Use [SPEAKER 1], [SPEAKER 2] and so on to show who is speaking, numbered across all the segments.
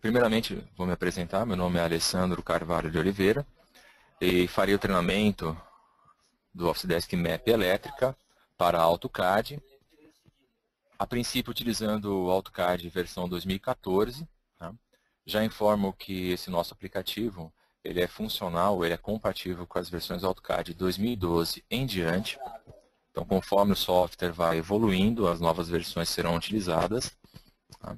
[SPEAKER 1] Primeiramente, vou me apresentar. Meu nome é Alessandro Carvalho de Oliveira e farei o treinamento do Office Desk Map Elétrica para AutoCAD, a princípio utilizando o AutoCAD versão 2014. Tá? Já informo que esse nosso aplicativo ele é funcional, ele é compatível com as versões AutoCAD 2012 em diante. Então, conforme o software vai evoluindo, as novas versões serão utilizadas. Tá?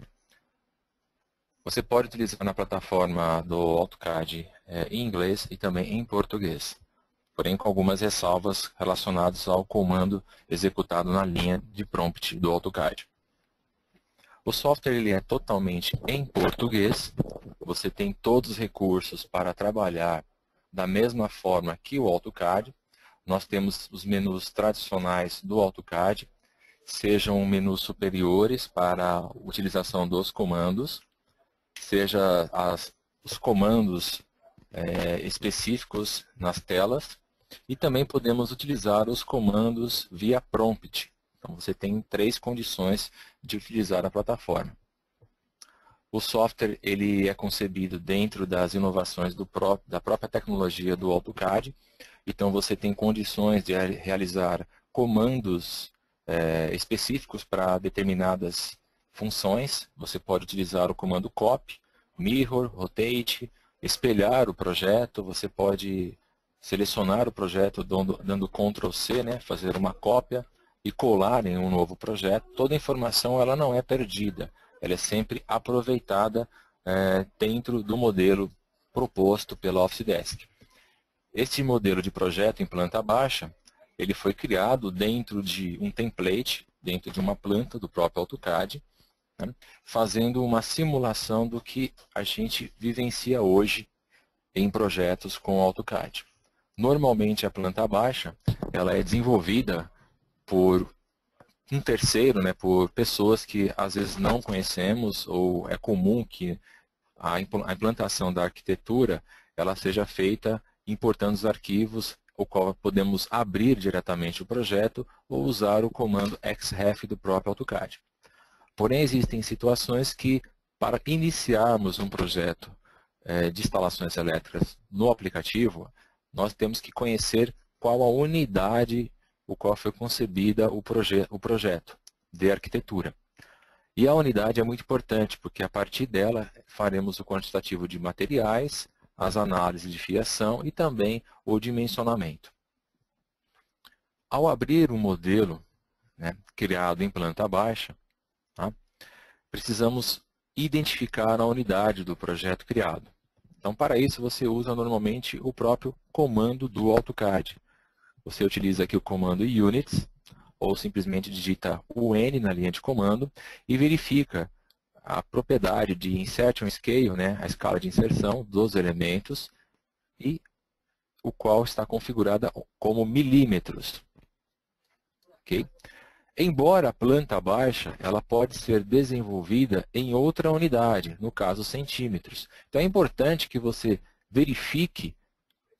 [SPEAKER 1] Você pode utilizar na plataforma do AutoCAD em inglês e também em português, porém com algumas ressalvas relacionadas ao comando executado na linha de prompt do AutoCAD. O software ele é totalmente em português, você tem todos os recursos para trabalhar da mesma forma que o AutoCAD. Nós temos os menus tradicionais do AutoCAD, sejam menus superiores para a utilização dos comandos, seja os comandos específicos nas telas, e também podemos utilizar os comandos via prompt. Então, você tem 3 condições de utilizar a plataforma. O software ele é concebido dentro das inovações da própria tecnologia do AutoCAD. Então, você tem condições de realizar comandos específicos para determinadas funções. Você pode utilizar o comando copy, mirror, rotate, espelhar o projeto. Você pode selecionar o projeto dando Ctrl C, né, fazer uma cópia e colar em um novo projeto. Toda a informação ela não é perdida, ela é sempre aproveitada dentro do modelo proposto pela Office Desk. Este modelo de projeto em planta baixa, ele foi criado dentro de um template, dentro de uma planta do próprio AutoCAD, né, fazendo uma simulação do que a gente vivencia hoje em projetos com o AutoCAD. Normalmente a planta baixa ela é desenvolvida por um terceiro, né, por pessoas que às vezes não conhecemos, ou é comum que a implantação da arquitetura ela seja feita importando os arquivos, o qual podemos abrir diretamente o projeto ou usar o comando xref do próprio AutoCAD. Porém, existem situações que, para iniciarmos um projeto de instalações elétricas no aplicativo, nós temos que conhecer qual a unidade o qual foi concebida o projeto de arquitetura. E a unidade é muito importante, porque a partir dela faremos o quantitativo de materiais, as análises de fiação e também o dimensionamento. Ao abrir um modelo, né, criado em planta baixa, tá, precisamos identificar a unidade do projeto criado. Então, para isso, você usa normalmente o próprio comando do AutoCAD. Você utiliza aqui o comando units, ou simplesmente digita UN na linha de comando e verifica a propriedade de insertion scale, né, a escala de inserção dos elementos, e o qual está configurada como milímetros. Okay? Embora a planta baixa, ela pode ser desenvolvida em outra unidade, no caso centímetros. Então é importante que você verifique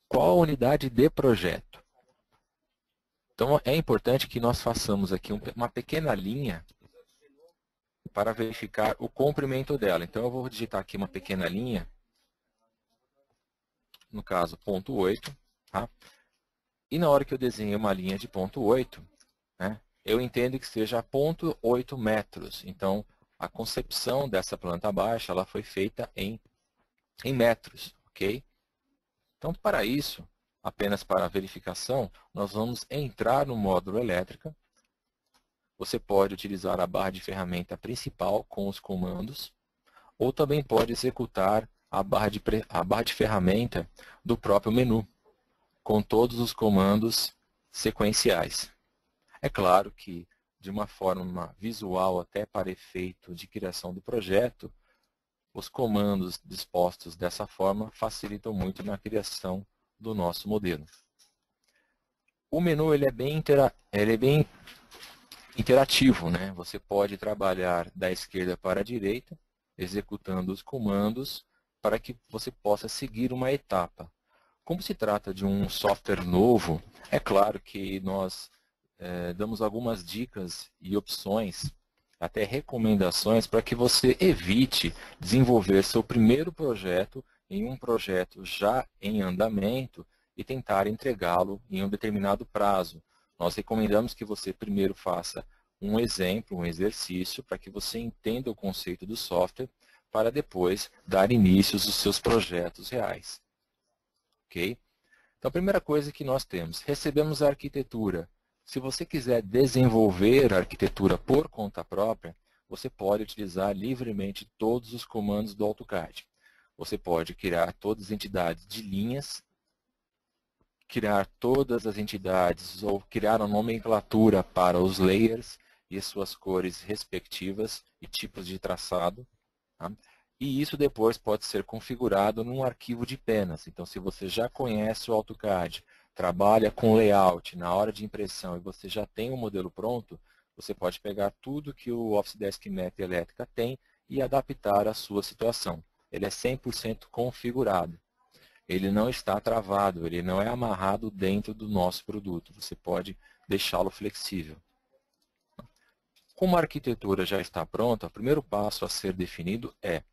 [SPEAKER 1] qual a unidade de projeto. Então é importante que nós façamos aqui uma pequena linha para verificar o comprimento dela. Então eu vou digitar aqui uma pequena linha, no caso ponto 8, tá? E na hora que eu desenho uma linha de ponto 8, né, eu entendo que seja 0,8 metros. Então, a concepção dessa planta baixa ela foi feita em metros. Ok? Então, para isso, apenas para a verificação, nós vamos entrar no módulo elétrica. Você pode utilizar a barra de ferramenta principal com os comandos, ou também pode executar a barra de ferramenta do próprio menu, com todos os comandos sequenciais. É claro que, de uma forma visual, até para efeito de criação do projeto, os comandos dispostos dessa forma facilitam muito na criação do nosso modelo. O menu ele é bem interativo, né? Você pode trabalhar da esquerda para a direita, executando os comandos, para que você possa seguir uma etapa. Como se trata de um software novo, é claro que nós damos algumas dicas e opções até recomendações para que você evite desenvolver seu primeiro projeto em um projeto já em andamento e tentar entregá-lo em um determinado prazo. Nós recomendamos que você primeiro faça um exemplo, um exercício, para que você entenda o conceito do software, para depois dar início aos seus projetos reais. Ok? Então, a primeira coisa que nós temos, recebemos a arquitetura. Se você quiser desenvolver a arquitetura por conta própria, você pode utilizar livremente todos os comandos do AutoCAD. Você pode criar todas as entidades de linhas, criar todas as entidades ou criar uma nomenclatura para os layers e suas cores respectivas e tipos de traçado. Tá? E isso depois pode ser configurado num arquivo de penas. Então, se você já conhece o AutoCAD, trabalha com layout na hora de impressão e você já tem o modelo pronto, você pode pegar tudo que o Office Desk Map Elétrica tem e adaptar à sua situação. Ele é 100% configurado. Ele não está travado, ele não é amarrado dentro do nosso produto. Você pode deixá-lo flexível. Como a arquitetura já está pronta, o primeiro passo a ser definido é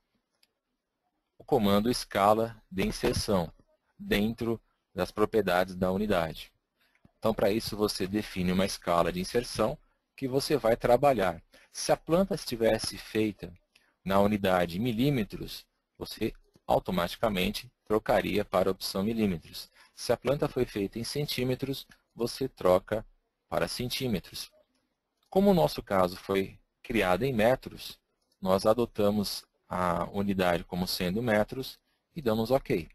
[SPEAKER 1] o comando escala de inserção dentro das propriedades da unidade. Então, para isso, você define uma escala de inserção que você vai trabalhar. Se a planta estivesse feita na unidade milímetros, você automaticamente trocaria para a opção milímetros. Se a planta foi feita em centímetros, você troca para centímetros. Como o nosso caso foi criado em metros, nós adotamos a unidade como sendo metros e damos OK.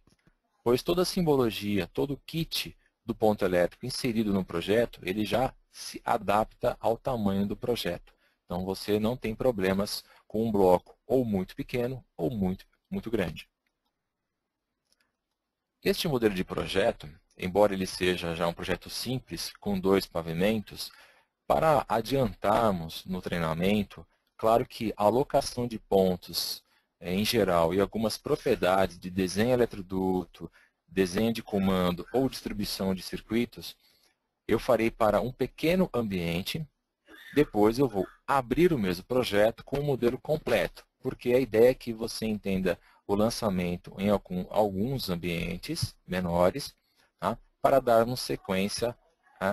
[SPEAKER 1] Pois toda a simbologia, todo o kit do ponto elétrico inserido no projeto, ele já se adapta ao tamanho do projeto. Então, você não tem problemas com um bloco ou muito pequeno ou muito grande. Este modelo de projeto, embora ele seja já um projeto simples, com 2 pavimentos, para adiantarmos no treinamento, claro que a alocação de pontos em geral e algumas propriedades de desenho eletroduto, desenho de comando ou distribuição de circuitos, eu farei para um pequeno ambiente. Depois eu vou abrir o mesmo projeto com o modelo completo, porque a ideia é que você entenda o lançamento em alguns ambientes menores, tá? Para darmos sequência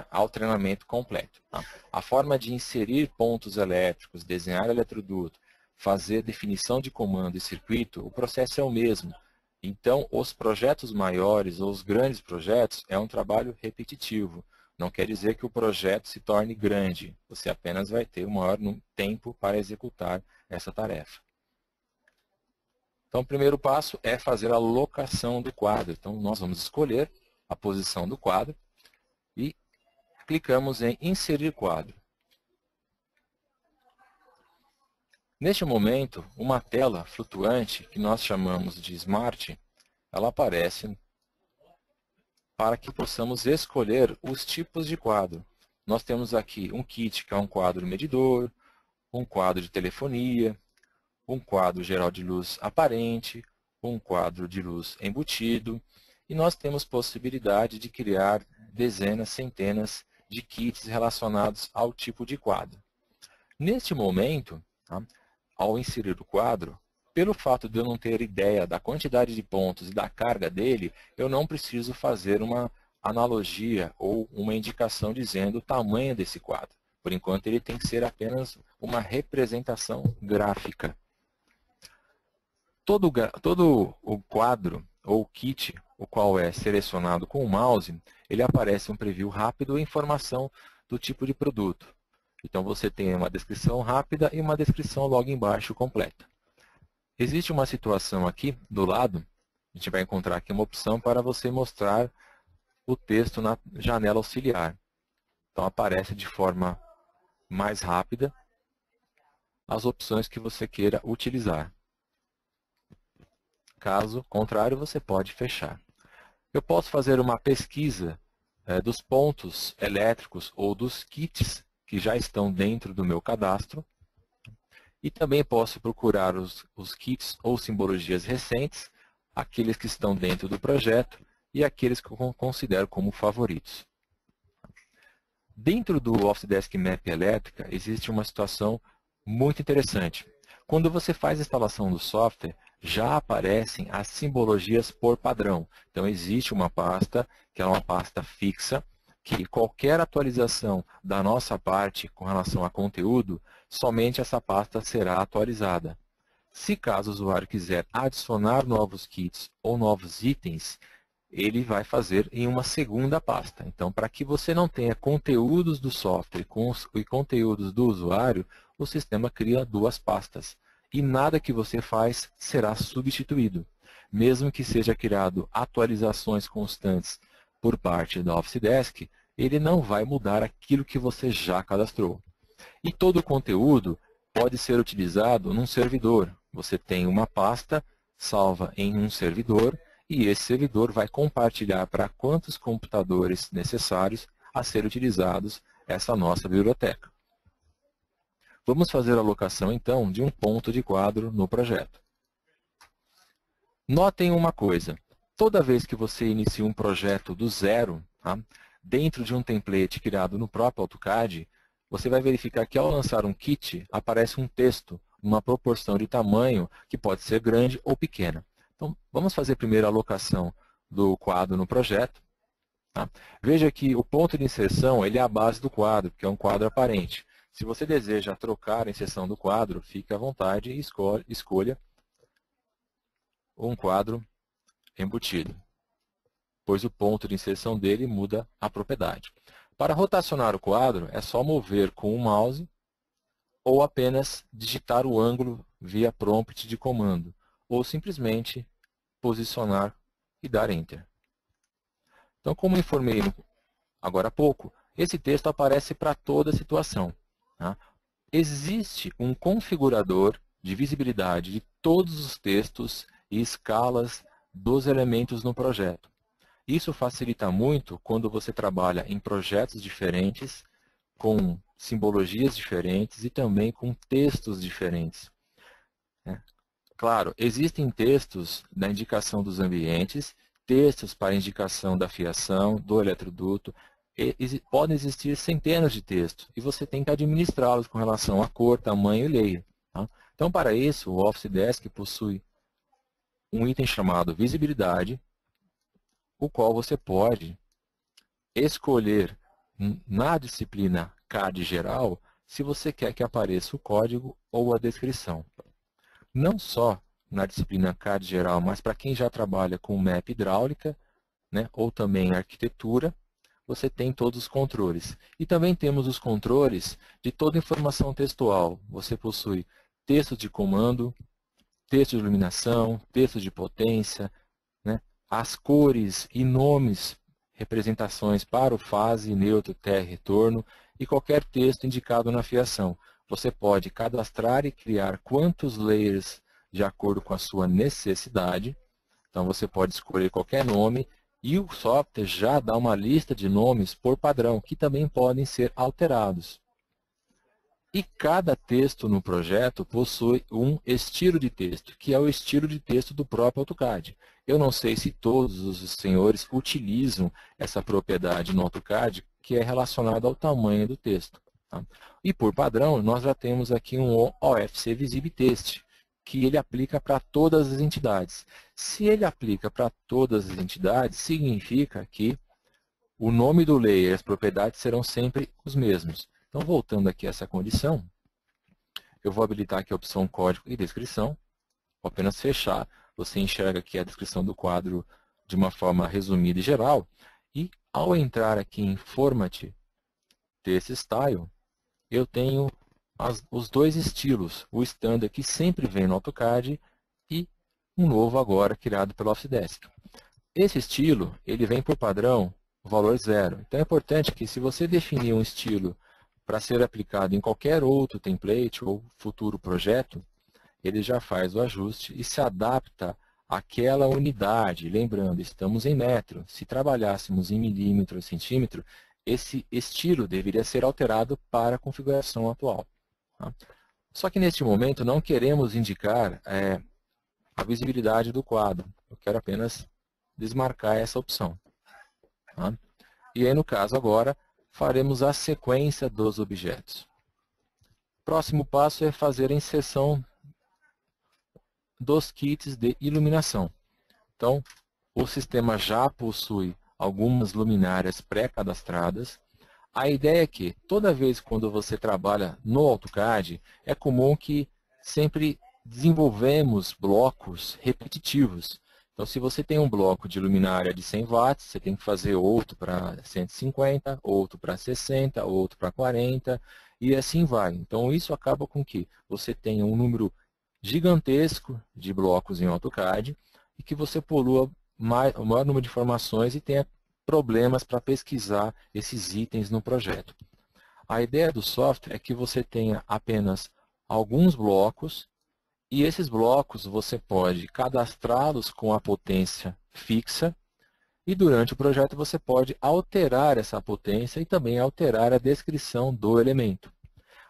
[SPEAKER 1] ao treinamento completo. Tá? A forma de inserir pontos elétricos, desenhar eletroduto, fazer definição de comando e circuito, o processo é o mesmo. Então, os projetos maiores ou os grandes projetos é um trabalho repetitivo. Não quer dizer que o projeto se torne grande. Você apenas vai ter um maior tempo para executar essa tarefa. Então, o primeiro passo é fazer a locação do quadro. Então, nós vamos escolher a posição do quadro e clicamos em Inserir quadro. Neste momento, uma tela flutuante, que nós chamamos de Smart, ela aparece para que possamos escolher os tipos de quadro. Nós temos aqui um kit, que é um quadro medidor, um quadro de telefonia, um quadro geral de luz aparente, um quadro de luz embutido, e nós temos possibilidade de criar dezenas, centenas de kits relacionados ao tipo de quadro. Neste momento, tá, ao inserir o quadro, pelo fato de eu não ter ideia da quantidade de pontos e da carga dele, eu não preciso fazer uma analogia ou uma indicação dizendo o tamanho desse quadro. Por enquanto, ele tem que ser apenas uma representação gráfica. Todo o quadro ou kit, o qual é selecionado com o mouse, ele aparece um preview rápido e informação do tipo de produto. Então, você tem uma descrição rápida e uma descrição logo embaixo completa. Existe uma situação aqui do lado, a gente vai encontrar aqui uma opção para você mostrar o texto na janela auxiliar. Então, aparece de forma mais rápida as opções que você queira utilizar. Caso contrário, você pode fechar. Eu posso fazer uma pesquisa dos pontos elétricos ou dos kits que já estão dentro do meu cadastro. E também posso procurar os kits ou simbologias recentes, aqueles que estão dentro do projeto e aqueles que eu considero como favoritos. Dentro do Office Desk Map Elétrica, existe uma situação Muito interessante. Quando você faz a instalação do software, já aparecem as simbologias por padrão. Então, existe uma pasta, que é uma pasta fixa, que qualquer atualização da nossa parte com relação a conteúdo, somente essa pasta será atualizada. Se caso o usuário quiser adicionar novos kits ou novos itens, ele vai fazer em uma segunda pasta. Então, para que você não tenha conteúdos do software e conteúdos do usuário, o sistema cria duas pastas. E nada que você faz será substituído. Mesmo que seja criado atualizações constantes por parte da Office Desk, ele não vai mudar aquilo que você já cadastrou. E todo o conteúdo pode ser utilizado num servidor. Você tem uma pasta salva em um servidor e esse servidor vai compartilhar para quantos computadores necessários a ser utilizados essa nossa biblioteca. Vamos fazer a alocação, então, de um ponto de quadro no projeto. Notem uma coisa, toda vez que você inicia um projeto do zero, tá, dentro de um template criado no próprio AutoCAD, você vai verificar que ao lançar um kit, aparece um texto, uma proporção de tamanho que pode ser grande ou pequena. Então, vamos fazer primeiro a alocação do quadro no projeto. Tá? Veja que o ponto de inserção ele é a base do quadro, que é um quadro aparente. Se você deseja trocar a inserção do quadro, fique à vontade e escolha um quadro embutido, pois o ponto de inserção dele muda a propriedade. Para rotacionar o quadro, é só mover com o mouse ou apenas digitar o ângulo via prompt de comando, ou simplesmente posicionar e dar Enter. Então, como informei agora há pouco, esse texto aparece para toda situação. Tá? Existe um configurador de visibilidade de todos os textos e escalas dos elementos no projeto. Isso facilita muito quando você trabalha em projetos diferentes, com simbologias diferentes e também com textos diferentes. Claro, existem textos da indicação dos ambientes, textos para indicação da fiação, do eletroduto, podem existir centenas de textos e você tem que administrá-los com relação a cor, tamanho e layer. Tá? Então, para isso, o Office Desk possui um item chamado visibilidade, o qual você pode escolher na disciplina CAD geral se você quer que apareça o código ou a descrição. Não só na disciplina CAD geral, mas para quem já trabalha com map hidráulica, né, ou também arquitetura, você tem todos os controles. E também temos os controles de toda informação textual. Você possui texto de comando, texto de iluminação, texto de potência, né, as cores e nomes, representações para o fase, neutro, terra, retorno e qualquer texto indicado na fiação. Você pode cadastrar e criar quantos layers de acordo com a sua necessidade. Então, você pode escolher qualquer nome e o software já dá uma lista de nomes por padrão, que também podem ser alterados. E cada texto no projeto possui um estilo de texto, que é o estilo de texto do próprio AutoCAD. Eu não sei se todos os senhores utilizam essa propriedade no AutoCAD, que é relacionada ao tamanho do texto. Tá? E por padrão, nós já temos aqui um OFC Visible Text, que ele aplica para todas as entidades. Se ele aplica para todas as entidades, significa que o nome do layer e as propriedades serão sempre os mesmos. Então, voltando aqui a essa condição, eu vou habilitar aqui a opção Código e Descrição. Vou apenas fechar. Você enxerga aqui a descrição do quadro de uma forma resumida e geral. E, ao entrar aqui em Format Text Style, eu tenho os dois estilos. O Standard, que sempre vem no AutoCAD, e um novo agora, criado pelo Office Desk. Esse estilo, ele vem por padrão, valor 0. Então, é importante que, se você definir um estilo para ser aplicado em qualquer outro template ou futuro projeto, ele já faz o ajuste e se adapta àquela unidade. Lembrando, estamos em metro. Se trabalhássemos em milímetro ou centímetro, esse estilo deveria ser alterado para a configuração atual. Tá? Só que neste momento não queremos indicar a visibilidade do quadro. Eu quero apenas desmarcar essa opção. Tá? E aí, no caso agora, faremos a sequência dos objetos. Próximo passo é fazer a inserção dos kits de iluminação. Então, o sistema já possui algumas luminárias pré-cadastradas. A ideia é que, toda vez quando você trabalha no AutoCAD, é comum que sempre desenvolvemos blocos repetitivos. Então, se você tem um bloco de luminária de 100 watts, você tem que fazer outro para 150, outro para 60, outro para 40, e assim vai. Então, isso acaba com que você tenha um número gigantesco de blocos em AutoCAD e que você polua o maior número de informações e tenha problemas para pesquisar esses itens no projeto. A ideia do software é que você tenha apenas alguns blocos e esses blocos você pode cadastrá-los com a potência fixa e durante o projeto você pode alterar essa potência e também alterar a descrição do elemento.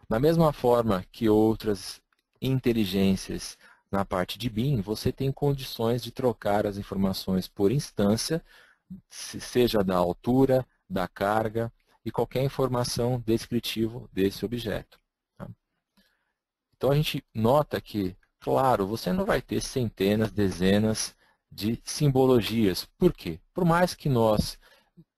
[SPEAKER 1] Da mesma forma que outras inteligências na parte de BIM, você tem condições de trocar as informações por instância, seja da altura, da carga e qualquer informação descritiva desse objeto. Tá? Então a gente nota que, claro, você não vai ter centenas, dezenas de simbologias. Por quê? Por mais que nós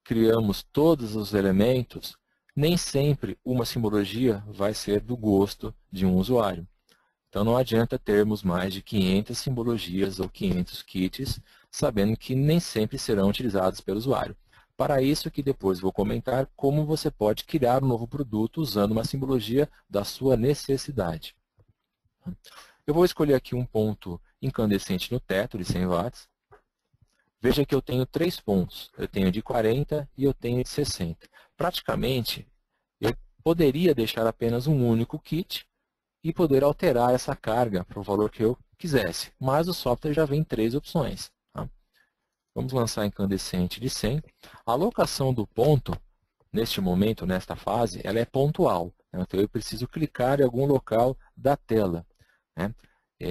[SPEAKER 1] criamos todos os elementos, nem sempre uma simbologia vai ser do gosto de um usuário. Então não adianta termos mais de 500 simbologias ou 500 kits, sabendo que nem sempre serão utilizados pelo usuário. Para isso que depois vou comentar como você pode criar um novo produto usando uma simbologia da sua necessidade. Eu vou escolher aqui um ponto incandescente no teto de 100 watts. Veja que eu tenho 3 pontos. Eu tenho de 40 e eu tenho de 60. Praticamente, eu poderia deixar apenas um único kit e poder alterar essa carga para o valor que eu quisesse. Mas o software já vem 3 opções. Tá? Vamos lançar incandescente de 100. A alocação do ponto, neste momento, nesta fase, ela é pontual. Então, eu preciso clicar em algum local da tela. Né?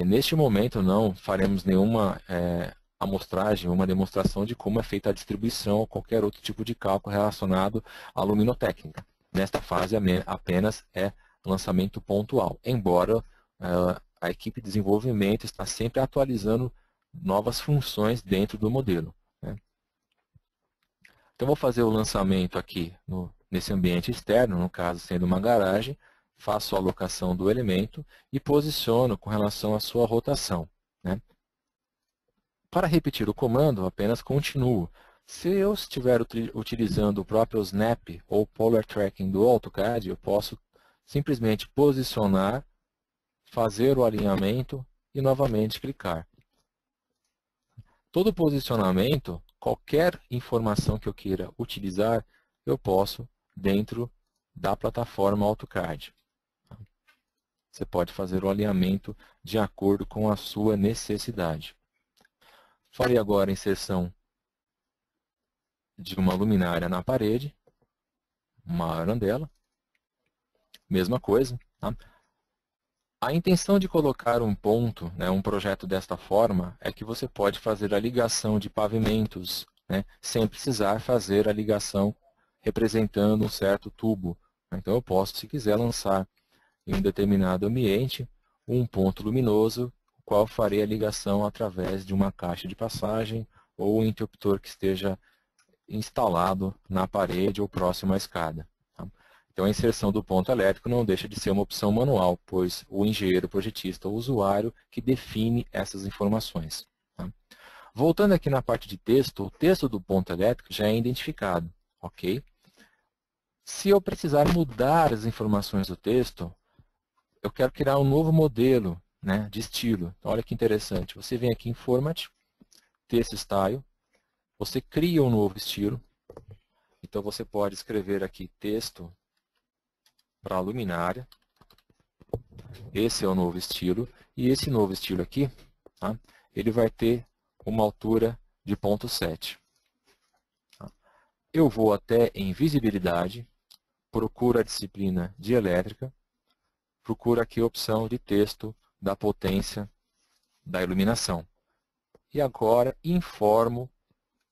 [SPEAKER 1] Neste momento, não faremos nenhuma amostragem, uma demonstração de como é feita a distribuição ou qualquer outro tipo de cálculo relacionado à luminotécnica. Nesta fase, apenas é lançamento pontual, embora a equipe de desenvolvimento está sempre atualizando novas funções dentro do modelo. Né? Então, vou fazer o lançamento aqui nesse ambiente externo, no caso sendo uma garagem, faço a alocação do elemento e posiciono com relação à sua rotação. Né? Para repetir o comando, apenas continuo. Se eu estiver utilizando o próprio Snap ou Polar Tracking do AutoCAD, eu posso simplesmente posicionar, fazer o alinhamento e novamente clicar. Todo posicionamento, qualquer informação que eu queira utilizar, eu posso dentro da plataforma AutoCAD. Você pode fazer o alinhamento de acordo com a sua necessidade. Farei agora a inserção de uma luminária na parede, uma arandela. Mesma coisa. Tá? A intenção de colocar um ponto, né, um projeto desta forma, é que você pode fazer a ligação de pavimentos, né, sem precisar fazer a ligação representando um certo tubo. Então eu posso, se quiser, lançar em um determinado ambiente um ponto luminoso, o qual farei a ligação através de uma caixa de passagem ou um interruptor que esteja instalado na parede ou próximo à escada. Tá? Então, a inserção do ponto elétrico não deixa de ser uma opção manual, pois o engenheiro projetista ou usuário que define essas informações. Tá? Voltando aqui na parte de texto, o texto do ponto elétrico já é identificado. Ok? Se eu precisar mudar as informações do texto, eu quero criar um novo modelo, né, de estilo. Então, olha que interessante. Você vem aqui em Format, Text Style, você cria um novo estilo. Então, você pode escrever aqui texto para luminária. Esse é o novo estilo. E esse novo estilo aqui, tá, ele vai ter uma altura de 0,7. Tá? Eu vou até em visibilidade, procuro a disciplina de elétrica, procuro aqui a opção de texto da potência da iluminação. E agora informo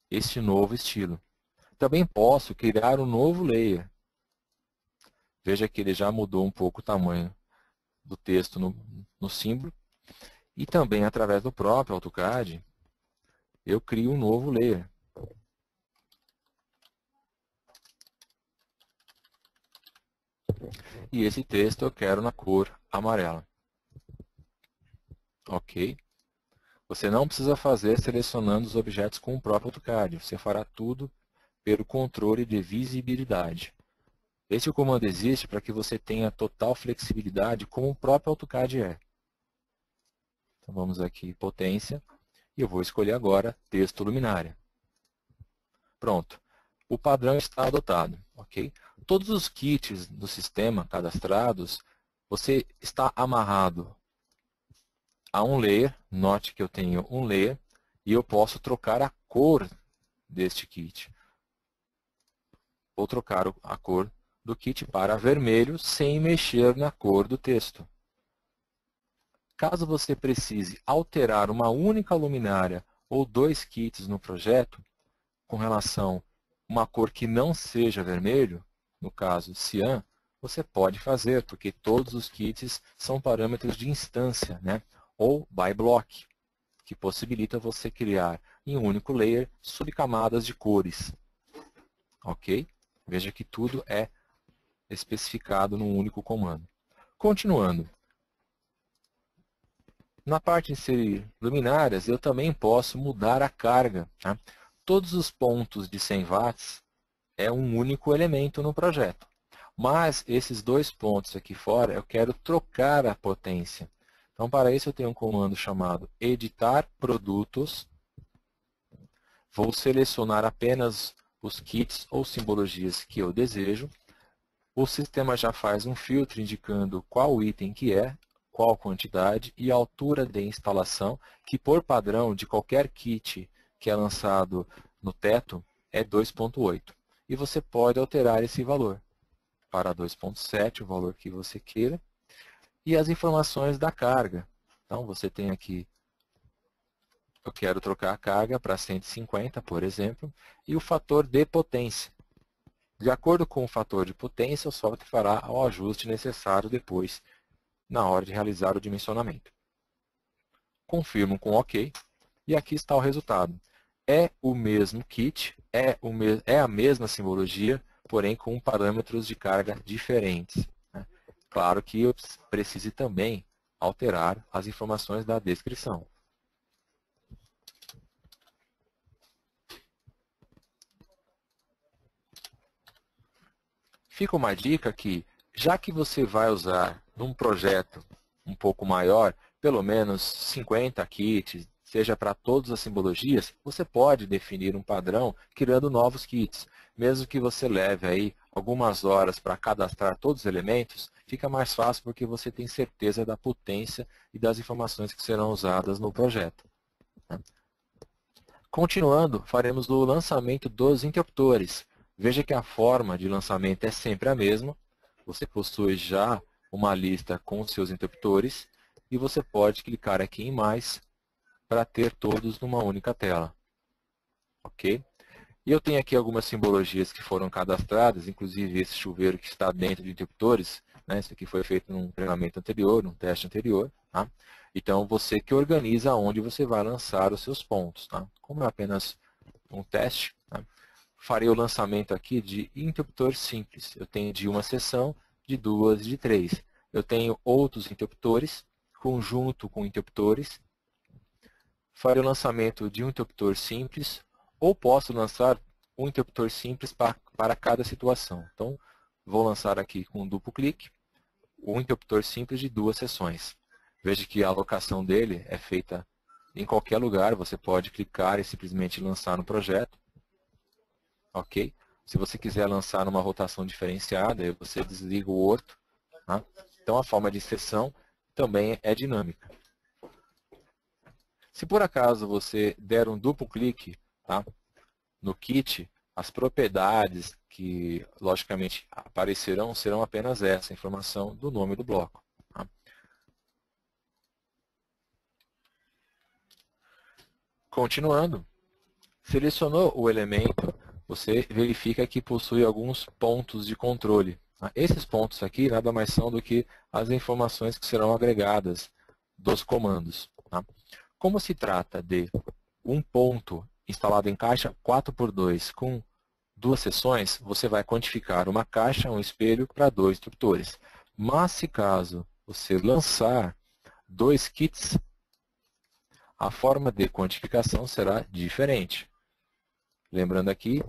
[SPEAKER 1] este novo estilo. Também posso criar um novo layer. Veja que ele já mudou um pouco o tamanho do texto no símbolo. E também, através do próprio AutoCAD, eu crio um novo layer. E esse texto eu quero na cor amarela. Ok? Você não precisa fazer selecionando os objetos com o próprio AutoCAD. Você fará tudo pelo controle de visibilidade. Esse comando existe para que você tenha total flexibilidade, como o próprio AutoCAD é. Então vamos aqui, potência, e eu vou escolher agora texto luminária. Pronto. O padrão está adotado. Ok? Todos os kits do sistema cadastrados, você está amarrado a um layer. Note que eu tenho um layer e eu posso trocar a cor deste kit. Vou trocar a cor do kit para vermelho sem mexer na cor do texto. Caso você precise alterar uma única luminária ou dois kits no projeto, com relação a uma cor que não seja vermelho, no caso cian, você pode fazer, porque todos os kits são parâmetros de instância, né? Ou by block, que possibilita você criar em um único layer subcamadas de cores. Ok? Veja que tudo é especificado num único comando. Continuando. Na parte de inserir luminárias, eu também posso mudar a carga. Tá? Todos os pontos de 100 watts é um único elemento no projeto. Mas esses dois pontos aqui fora, eu quero trocar a potência. Então, para isso, eu tenho um comando chamado editar produtos. Vou selecionar apenas os kits ou simbologias que eu desejo. O sistema já faz um filtro indicando qual item que é, qual quantidade e a altura de instalação, que por padrão de qualquer kit que é lançado no teto é 2.8. E você pode alterar esse valor para 2.7, o valor que você queira. E as informações da carga. Então, você tem aqui, eu quero trocar a carga para 150, por exemplo, e o fator de potência. De acordo com o fator de potência, o software fará o ajuste necessário depois, na hora de realizar o dimensionamento. Confirmo com OK, e aqui está o resultado. É o mesmo kit, é a mesma simbologia, porém com parâmetros de carga diferentes. Né? Claro que eu precise também alterar as informações da descrição. Fica uma dica que, já que você vai usar num projeto um pouco maior, pelo menos 50 kits, seja para todas as simbologias, você pode definir um padrão criando novos kits. Mesmo que você leve aí algumas horas para cadastrar todos os elementos, fica mais fácil porque você tem certeza da potência e das informações que serão usadas no projeto. Continuando, faremos o lançamento dos interruptores. Veja que a forma de lançamento é sempre a mesma. Você possui já uma lista com os seus interruptores e você pode clicar aqui em mais para ter todos numa única tela. Ok? E eu tenho aqui algumas simbologias que foram cadastradas, inclusive esse chuveiro que está dentro de interruptores. Né? Isso aqui foi feito num treinamento anterior, num teste anterior. Tá? Então, você que organiza onde você vai lançar os seus pontos. Tá? Como é apenas um teste, tá? Farei o lançamento aqui de interruptor simples. Eu tenho de uma seção, de duas e de três. Eu tenho outros interruptores, conjunto com interruptores. Farei o lançamento de um interruptor simples, ou posso lançar um interruptor simples para cada situação. Então, vou lançar aqui com um duplo clique, um interruptor simples de duas seções. Veja que a alocação dele é feita em qualquer lugar, você pode clicar e simplesmente lançar no projeto. Ok? Se você quiser lançar numa rotação diferenciada, aí você desliga o orto. Tá? Então, a forma de inserção também é dinâmica. Se por acaso você der um duplo clique, tá, no kit, as propriedades que, logicamente, aparecerão serão apenas essa informação do nome do bloco. Tá? Continuando, selecionou o elemento, você verifica que possui alguns pontos de controle. Esses pontos aqui nada mais são do que as informações que serão agregadas dos comandos. Como se trata de um ponto instalado em caixa 4x2 com 2 seções, você vai quantificar uma caixa, um espelho, para 2 interruptores. Mas se caso você lançar 2 kits, a forma de quantificação será diferente. Lembrando aqui,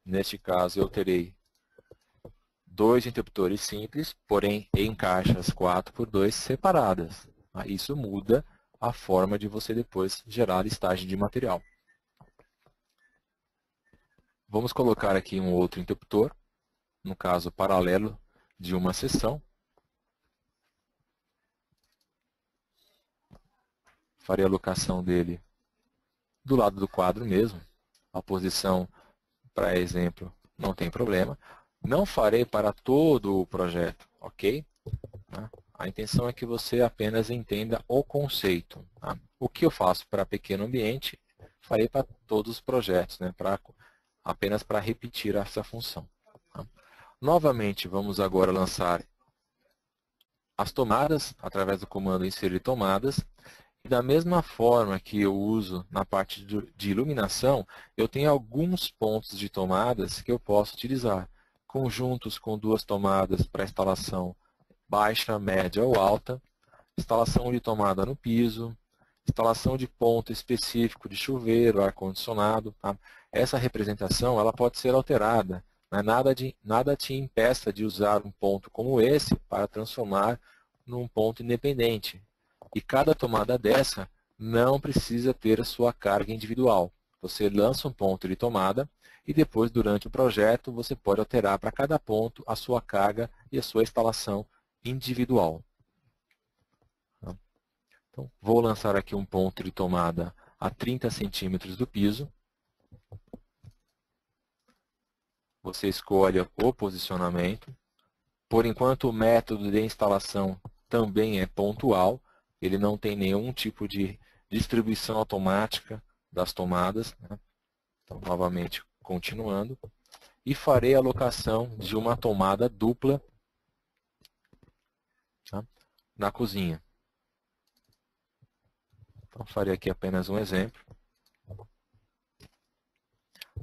[SPEAKER 1] neste caso eu terei 2 interruptores simples, porém em caixas 4x2 separadas. Isso muda a forma de você depois gerar a listagem de material. Vamos colocar aqui um outro interruptor, no caso paralelo de uma seção. Farei a locação dele do lado do quadro mesmo. A posição, para exemplo, não tem problema. Não farei para todo o projeto, ok? A intenção é que você apenas entenda o conceito. O que eu faço para pequeno ambiente, farei para todos os projetos, apenas para repetir essa função. Novamente, vamos agora lançar as tomadas, através do comando inserir tomadas. E da mesma forma que eu uso na parte de iluminação, eu tenho alguns pontos de tomadas que eu posso utilizar. Conjuntos com 2 tomadas para instalação baixa, média ou alta, instalação de tomada no piso, instalação de ponto específico de chuveiro, ar-condicionado. Essa representação ela pode ser alterada. Nada te impeça de usar um ponto como esse para transformar num ponto independente. E cada tomada dessa não precisa ter a sua carga individual. Você lança um ponto de tomada e depois, durante o projeto, você pode alterar para cada ponto a sua carga e a sua instalação individual. Então, vou lançar aqui um ponto de tomada a 30 centímetros do piso. Você escolhe o posicionamento. Por enquanto, o método de instalação também é pontual. Ele não tem nenhum tipo de distribuição automática das tomadas. Então, novamente, continuando. E farei a locação de uma tomada dupla na cozinha. Então, farei aqui apenas um exemplo.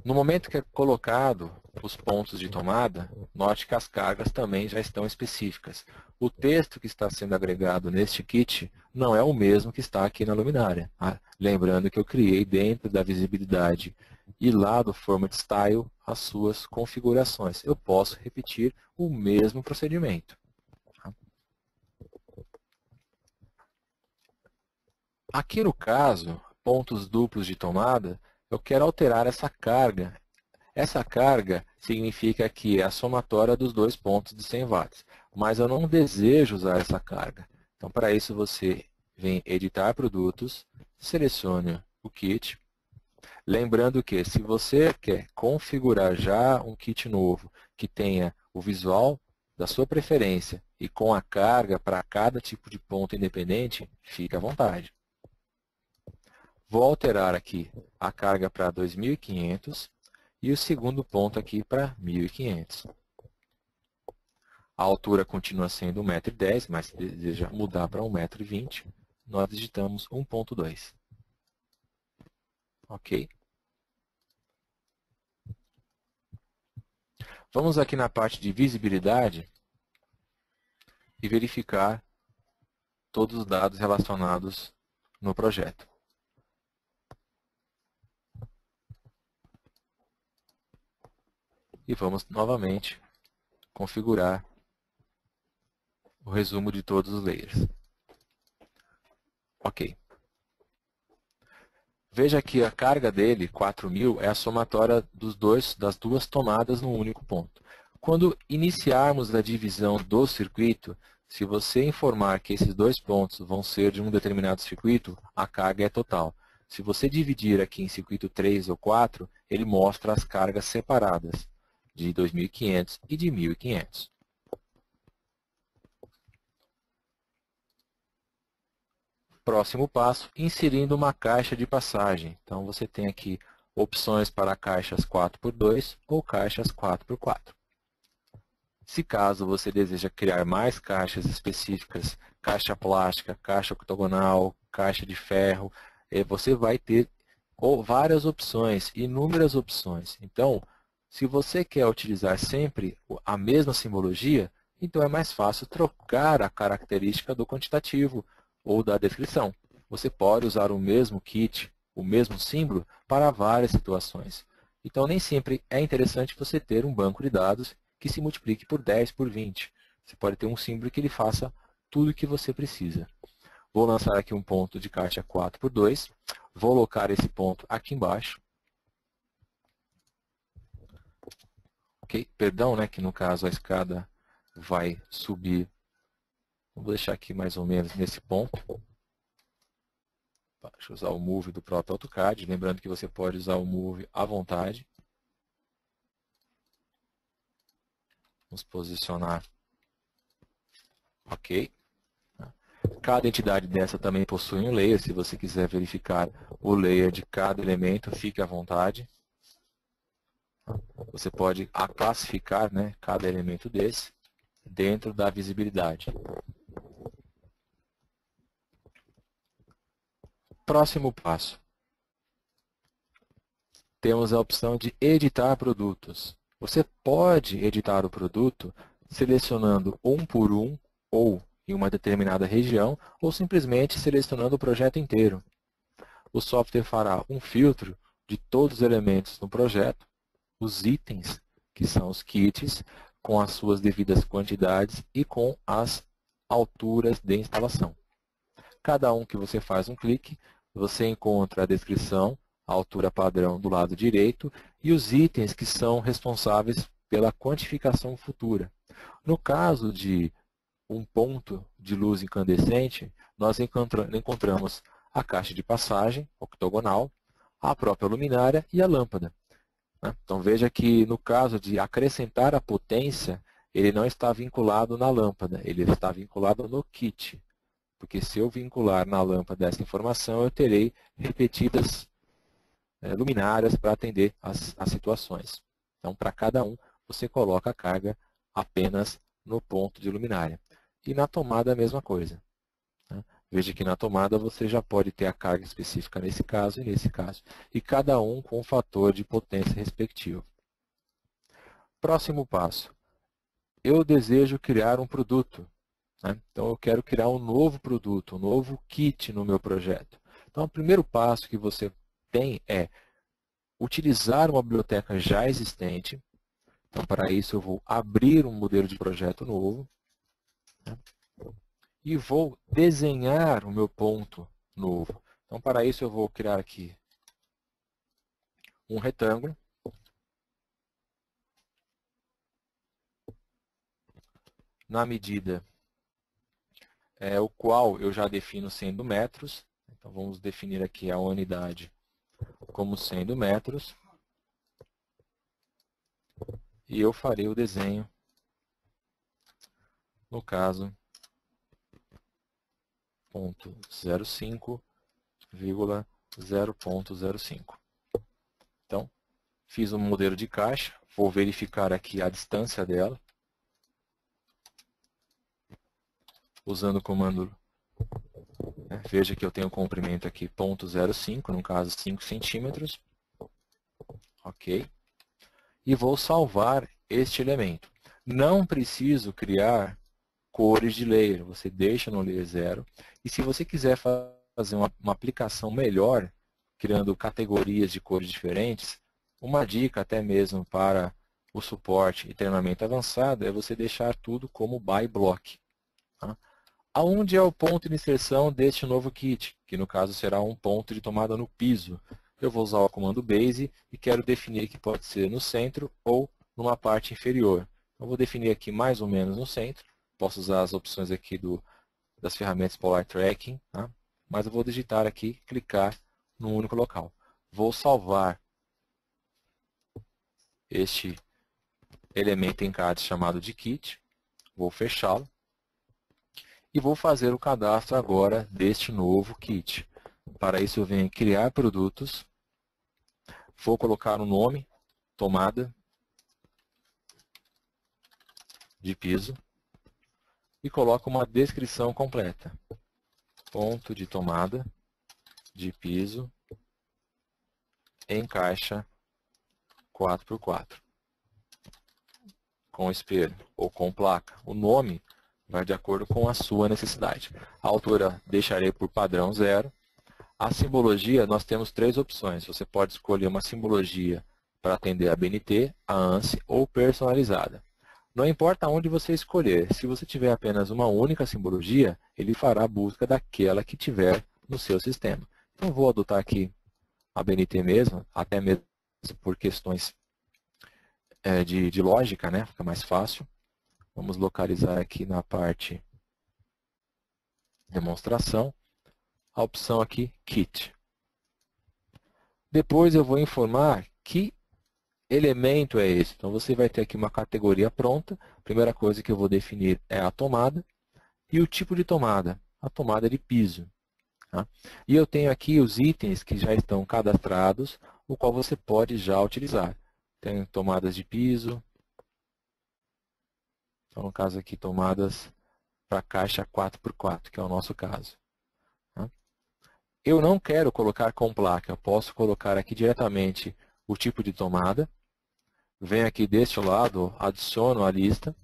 [SPEAKER 1] No momento que é colocado os pontos de tomada, note que as cargas também já estão específicas. O texto que está sendo agregado neste kit não é o mesmo que está aqui na luminária. Lembrando que eu criei dentro da visibilidade e lá do Format Style as suas configurações. Eu posso repetir o mesmo procedimento. Aqui no caso, pontos duplos de tomada, eu quero alterar essa carga. Essa carga significa que é a somatória dos 2 pontos de 100 watts. Mas eu não desejo usar essa carga. Então, para isso, você vem editar produtos, selecione o kit. Lembrando que, se você quer configurar já um kit novo que tenha o visual da sua preferência e com a carga para cada tipo de ponto independente, fique à vontade. Vou alterar aqui a carga para 2.500 e o segundo ponto aqui para 1.500. A altura continua sendo 1,10 m, mas se deseja mudar para 1,20 m, nós digitamos 1,2. Ok? Vamos aqui na parte de visibilidade e verificar todos os dados relacionados no projeto. E vamos novamente configurar o resumo de todos os layers. Ok. Veja que a carga dele, 4.000, é a somatória das 2 tomadas no único ponto. Quando iniciarmos a divisão do circuito, se você informar que esses 2 pontos vão ser de um determinado circuito, a carga é total. Se você dividir aqui em circuito 3 ou 4, ele mostra as cargas separadas, de 2.500 e de 1.500. Próximo passo, inserindo uma caixa de passagem. Então, você tem aqui opções para caixas 4x2 ou caixas 4x4. Se caso você deseja criar mais caixas específicas, caixa plástica, caixa octogonal, caixa de ferro, você vai ter várias opções, inúmeras opções. Então, se você quer utilizar sempre a mesma simbologia, então é mais fácil trocar a característica do quantitativo ou da descrição. Você pode usar o mesmo kit, o mesmo símbolo, para várias situações. Então, nem sempre é interessante você ter um banco de dados que se multiplique por 10, por 20. Você pode ter um símbolo que ele faça tudo o que você precisa. Vou lançar aqui um ponto de caixa 4 por 2. Vou colocar esse ponto aqui embaixo. Ok? Perdão, né, que no caso a escada vai subir. Vou deixar aqui mais ou menos nesse ponto. Deixa eu usar o Move do próprio AutoCAD. Lembrando que você pode usar o Move à vontade. Vamos posicionar. Ok. Cada entidade dessa também possui um layer. Se você quiser verificar o layer de cada elemento, fique à vontade. Você pode classificar, né, cada elemento desse dentro da visibilidade. Próximo passo. Temos a opção de editar produtos. Você pode editar o produto selecionando um por um ou em uma determinada região ou simplesmente selecionando o projeto inteiro. O software fará um filtro de todos os elementos no projeto, os itens, que são os kits, com as suas devidas quantidades e com as alturas de instalação. Cada um que você faz um clique, você encontra a descrição, a altura padrão do lado direito e os itens que são responsáveis pela quantificação futura. No caso de um ponto de luz incandescente, nós encontramos a caixa de passagem octogonal, a própria luminária e a lâmpada. Então veja que no caso de acrescentar a potência, ele não está vinculado na lâmpada, ele está vinculado no kit. Porque se eu vincular na lâmpada essa informação, eu terei repetidas luminárias para atender as situações. Então, para cada um, você coloca a carga apenas no ponto de luminária. E na tomada a mesma coisa. Veja que na tomada você já pode ter a carga específica nesse caso e nesse caso. E cada um com o fator de potência respectivo. Próximo passo. Eu desejo criar um produto. Então, eu quero criar um novo produto, um novo kit no meu projeto. Então, o primeiro passo que você tem é utilizar uma biblioteca já existente. Então, para isso, eu vou abrir um modelo de projeto novo. E vou desenhar o meu ponto novo. Então, para isso, eu vou criar aqui um retângulo. Na medida o qual eu já defino sendo metros. Então, vamos definir aqui a unidade como sendo metros. E eu farei o desenho, no caso, 0,5,0.05. Então, fiz um modelo de caixa, vou verificar aqui a distância dela, usando o comando, veja que eu tenho um comprimento aqui 0,05, no caso 5 centímetros, ok? E vou salvar este elemento. Não preciso criar cores de layer, você deixa no layer 0, e se você quiser fazer uma aplicação melhor, criando categorias de cores diferentes, uma dica até mesmo para o suporte e treinamento avançado é você deixar tudo como by block. Tá? Aonde é o ponto de inserção deste novo kit, que no caso será um ponto de tomada no piso. Eu vou usar o comando base e quero definir que pode ser no centro ou numa parte inferior. Eu vou definir aqui mais ou menos no centro. Posso usar as opções aqui das ferramentas Polar Tracking, tá? Mas eu vou digitar aqui, clicar num único local. Vou salvar este elemento em CAD chamado de kit, vou fechá-lo e vou fazer o cadastro agora deste novo kit. Para isso eu venho em criar produtos, vou colocar um nome, tomada, de piso e coloco uma descrição completa. Ponto de tomada de piso em caixa 4x4. Com espelho ou com placa. O nome vai de acordo com a sua necessidade. A altura deixarei por padrão 0. A simbologia, nós temos 3 opções. Você pode escolher uma simbologia para atender a BNT, a ANSI ou personalizada. Não importa onde você escolher, se você tiver apenas uma única simbologia, ele fará a busca daquela que tiver no seu sistema. Então, vou adotar aqui a BNT mesmo, até mesmo por questões de lógica, né? Fica mais fácil. Vamos localizar aqui na parte demonstração, a opção aqui, Kit. Depois eu vou informar que elemento é esse. Então, você vai ter aqui uma categoria pronta. A primeira coisa que eu vou definir é a tomada e o tipo de tomada, a tomada de piso. Tá? E eu tenho aqui os itens que já estão cadastrados, o qual você pode já utilizar. Tem tomadas de piso. Então, no caso aqui, tomadas para caixa 4x4, que é o nosso caso. Tá? Eu não quero colocar com placa, eu posso colocar aqui diretamente o tipo de tomada. Venho aqui deste lado, adiciono a lista.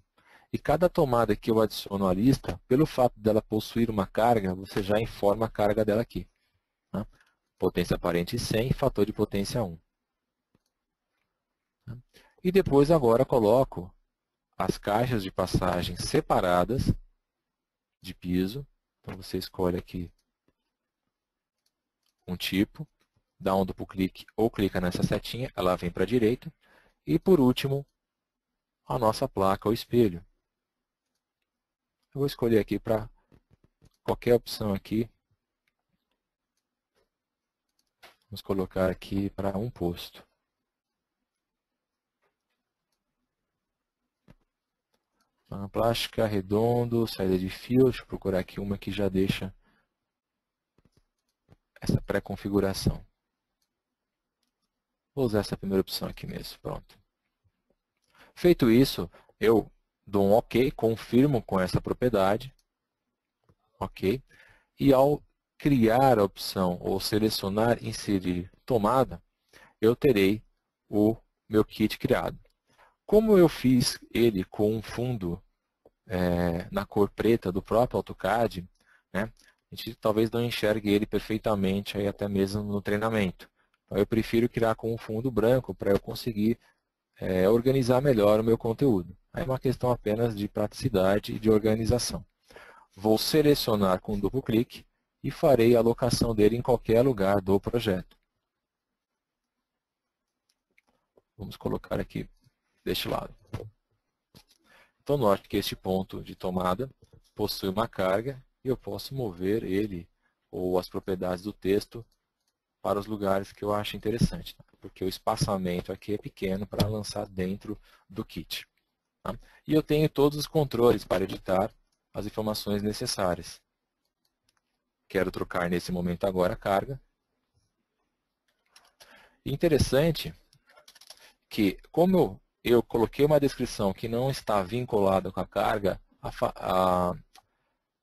[SPEAKER 1] E cada tomada que eu adiciono à lista, pelo fato dela possuir uma carga, você já informa a carga dela aqui. Tá? Potência aparente 100, fator de potência 1. Tá? E depois agora coloco as caixas de passagem separadas de piso. Então você escolhe aqui um tipo, dá um duplo clique ou clica nessa setinha, ela vem para a direita. E por último, a nossa placa ou espelho. Eu vou escolher aqui para qualquer opção aqui. Vamos colocar aqui para um posto. Uma plástica, redondo, saída de fio. Deixa eu procurar aqui uma que já deixa essa pré-configuração. Vou usar essa primeira opção aqui mesmo. Pronto. Feito isso, eu dou um OK, confirmo com essa propriedade. OK. E ao criar a opção ou selecionar inserir tomada, eu terei o meu kit criado. Como eu fiz ele com um fundo na cor preta do próprio AutoCAD, né, a gente talvez não enxergue ele perfeitamente aí até mesmo no treinamento. Então, eu prefiro criar com um fundo branco para eu conseguir organizar melhor o meu conteúdo. Aí é uma questão apenas de praticidade e de organização. Vou selecionar com um duplo clique e farei a alocação dele em qualquer lugar do projeto. Vamos colocar aqui deste lado. Então, note que este ponto de tomada possui uma carga e eu posso mover ele ou as propriedades do texto para os lugares que eu acho interessante, tá? Porque o espaçamento aqui é pequeno para lançar dentro do kit. Tá? E eu tenho todos os controles para editar as informações necessárias. Quero trocar nesse momento agora a carga. Interessante que, como eu coloquei uma descrição que não está vinculada com a carga,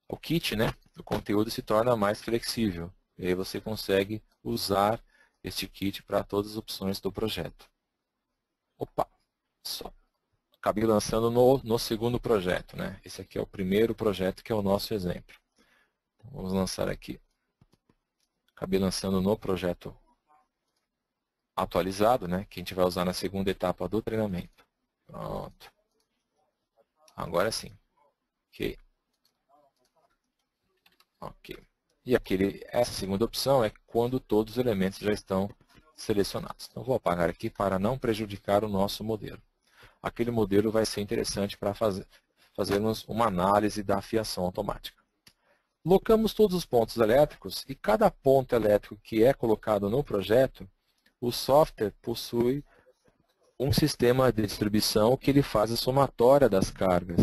[SPEAKER 1] o kit, né, o conteúdo se torna mais flexível. E aí você consegue usar este kit para todas as opções do projeto. Opa, só. Acabei lançando no segundo projeto, né? Esse aqui é o primeiro projeto que é o nosso exemplo. Então, vamos lançar aqui. Acabei lançando no projeto atualizado, né? Que a gente vai usar na segunda etapa do treinamento. Pronto. Agora sim. Ok. Ok. E essa segunda opção é quando todos os elementos já estão selecionados. Então, vou apagar aqui para não prejudicar o nosso modelo. Aquele modelo vai ser interessante para fazermos uma análise da fiação automática. Locamos todos os pontos elétricos e cada ponto elétrico que é colocado no projeto, o software possui um sistema de distribuição que ele faz a somatória das cargas.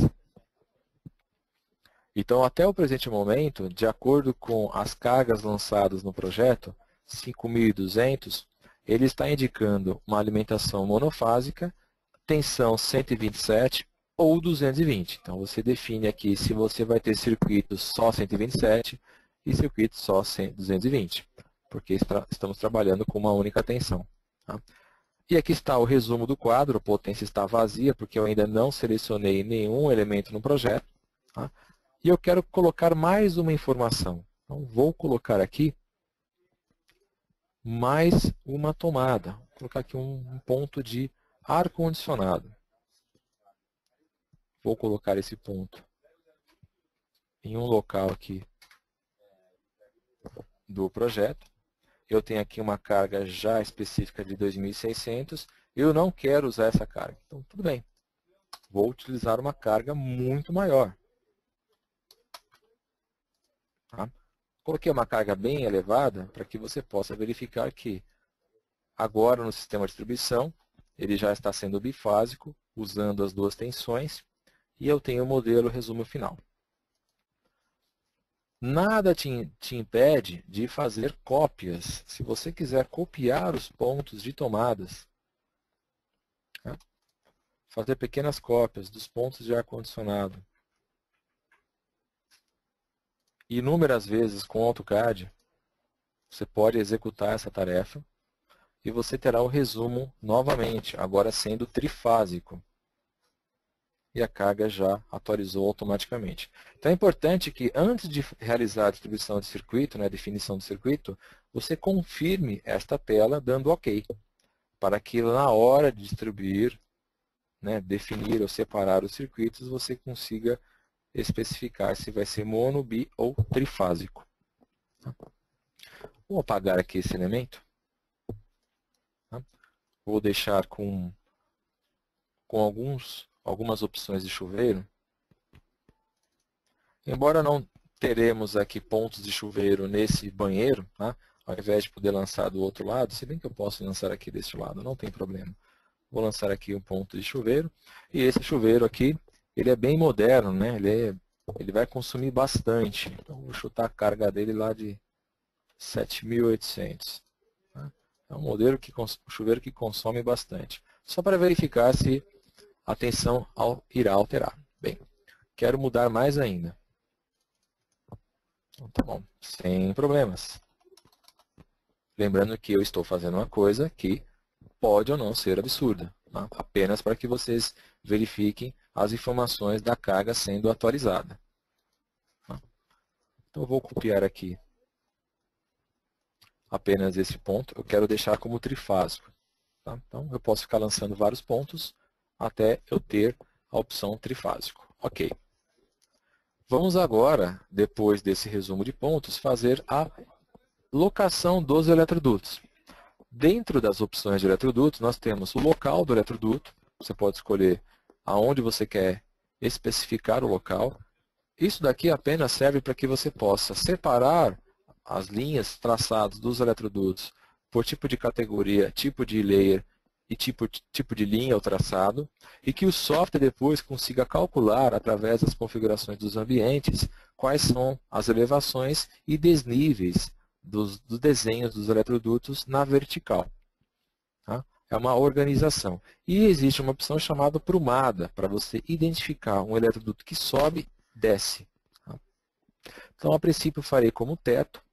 [SPEAKER 1] Então, até o presente momento, de acordo com as cargas lançadas no projeto, 5.200, ele está indicando uma alimentação monofásica, tensão 127 ou 220. Então, você define aqui se você vai ter circuitos só 127 e circuitos só 220, porque estamos trabalhando com uma única tensão. Tá? E aqui está o resumo do quadro, a potência está vazia, porque eu ainda não selecionei nenhum elemento no projeto. Tá? E eu quero colocar mais uma informação. Então, vou colocar aqui mais uma tomada. Vou colocar aqui um ponto de ar-condicionado. Vou colocar esse ponto em um local aqui do projeto. Eu tenho aqui uma carga já específica de 2.600. Eu não quero usar essa carga. Então, tudo bem. Vou utilizar uma carga muito maior. Tá? Coloquei uma carga bem elevada para que você possa verificar que agora no sistema de distribuição ele já está sendo bifásico, usando as duas tensões, e eu tenho o modelo resumo final. Nada te impede de fazer cópias. Se você quiser copiar os pontos de tomadas, tá? Fazer pequenas cópias dos pontos de ar-condicionado, inúmeras vezes com o AutoCAD, você pode executar essa tarefa e você terá o resumo novamente, agora sendo trifásico. E a carga já atualizou automaticamente. Então é importante que antes de realizar a distribuição de circuito, né, a definição do circuito, você confirme esta tela dando OK, para que na hora de distribuir, né, definir ou separar os circuitos, você consiga especificar se vai ser mono, bi ou trifásico. Vou apagar aqui esse elemento. Tá? Vou deixar com algumas opções de chuveiro. Embora não teremos aqui pontos de chuveiro nesse banheiro, tá? Ao invés de poder lançar do outro lado, se bem que eu posso lançar aqui deste lado, não tem problema. Vou lançar aqui um ponto de chuveiro. E esse chuveiro aqui, ele é bem moderno, né? Ele vai consumir bastante. Então, vou chutar a carga dele lá de 7.800. Tá? É um chuveiro que consome bastante. Só para verificar se a tensão irá alterar. Bem, quero mudar mais ainda. Então, tá bom, sem problemas. Lembrando que eu estou fazendo uma coisa que pode ou não ser absurda, tá? Apenas para que vocês verifiquem as informações da carga sendo atualizada. Tá? Então, eu vou copiar aqui apenas esse ponto. Eu quero deixar como trifásico. Tá? Então, eu posso ficar lançando vários pontos até eu ter a opção trifásico. Ok. Vamos agora, depois desse resumo de pontos, fazer a locação dos eletrodutos. Dentro das opções de eletrodutos, nós temos o local do eletroduto. Você pode escolher aonde você quer especificar o local. Isso daqui apenas serve para que você possa separar as linhas traçadas dos eletrodutos por tipo de categoria, tipo de layer e tipo de linha ou traçado, e que o software depois consiga calcular, através das configurações dos ambientes, quais são as elevações e desníveis dos desenhos dos eletrodutos na vertical. Tá? É uma organização. E existe uma opção chamada prumada, para você identificar um eletroduto que sobe, desce. Tá? Então, a princípio, farei como teto.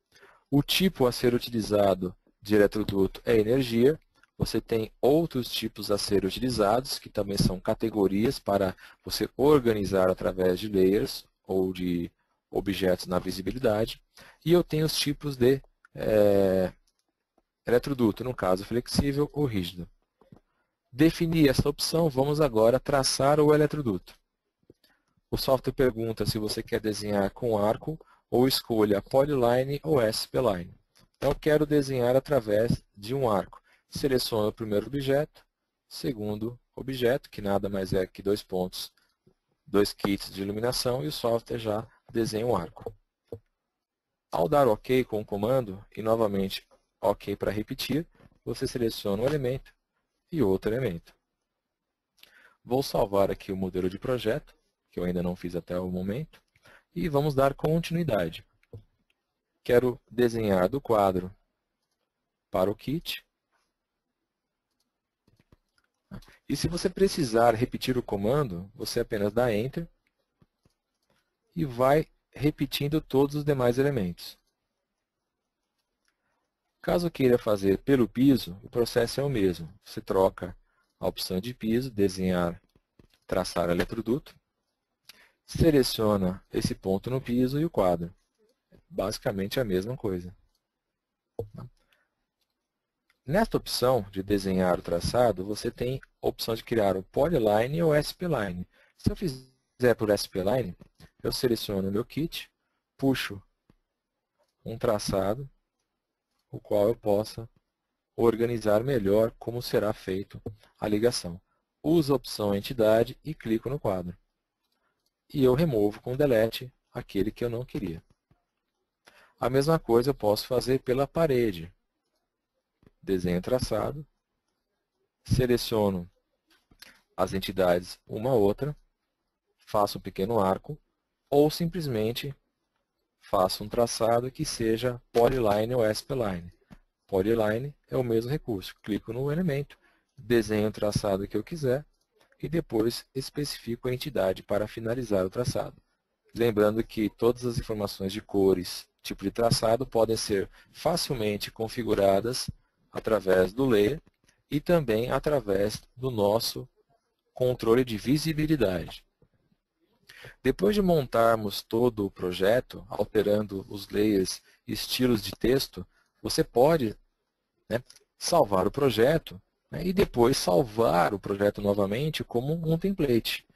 [SPEAKER 1] O tipo a ser utilizado de eletroduto é energia. Você tem outros tipos a ser utilizados, que também são categorias para você organizar através de layers ou de objetos na visibilidade. E eu tenho os tipos de eletroduto, no caso flexível ou rígido. Definir essa opção, vamos agora traçar o eletroduto. O software pergunta se você quer desenhar com arco ou escolha Polyline ou SP-Line. Então, eu quero desenhar através de um arco. Seleciono o primeiro objeto, segundo objeto, que nada mais é que 2 pontos, 2 kits de iluminação, e o software já desenha um arco. Ao dar OK com o comando, e novamente OK para repetir, você seleciona um elemento e outro elemento. Vou salvar aqui o modelo de projeto, que eu ainda não fiz até o momento, e vamos dar continuidade. Quero desenhar do quadro para o kit. E se você precisar repetir o comando, você apenas dá Enter e vai repetindo todos os demais elementos. Caso queira fazer pelo piso, o processo é o mesmo. Você troca a opção de piso, desenhar, traçar eletroduto, seleciona esse ponto no piso e o quadro. Basicamente a mesma coisa. Nesta opção de desenhar o traçado, você tem a opção de criar o Polyline ou SP-Line. Se eu fizer por SP-Line, eu seleciono o meu kit, puxo um traçado, o qual eu possa organizar melhor como será feito a ligação. Uso a opção Entidade e clico no quadro. E eu removo com Delete aquele que eu não queria. A mesma coisa eu posso fazer pela parede. Desenho traçado, seleciono as entidades uma a outra, faço um pequeno arco, ou simplesmente faço um traçado que seja Polyline ou SP-Line. Polyline é o mesmo recurso. Clico no elemento, desenho o traçado que eu quiser e depois especifico a entidade para finalizar o traçado. Lembrando que todas as informações de cores, tipo de traçado, podem ser facilmente configuradas através do Layer e também através do nosso controle de visibilidade. Depois de montarmos todo o projeto, alterando os layers e estilos de texto, você pode, né, salvar o projeto, né, e depois salvar o projeto novamente como um template.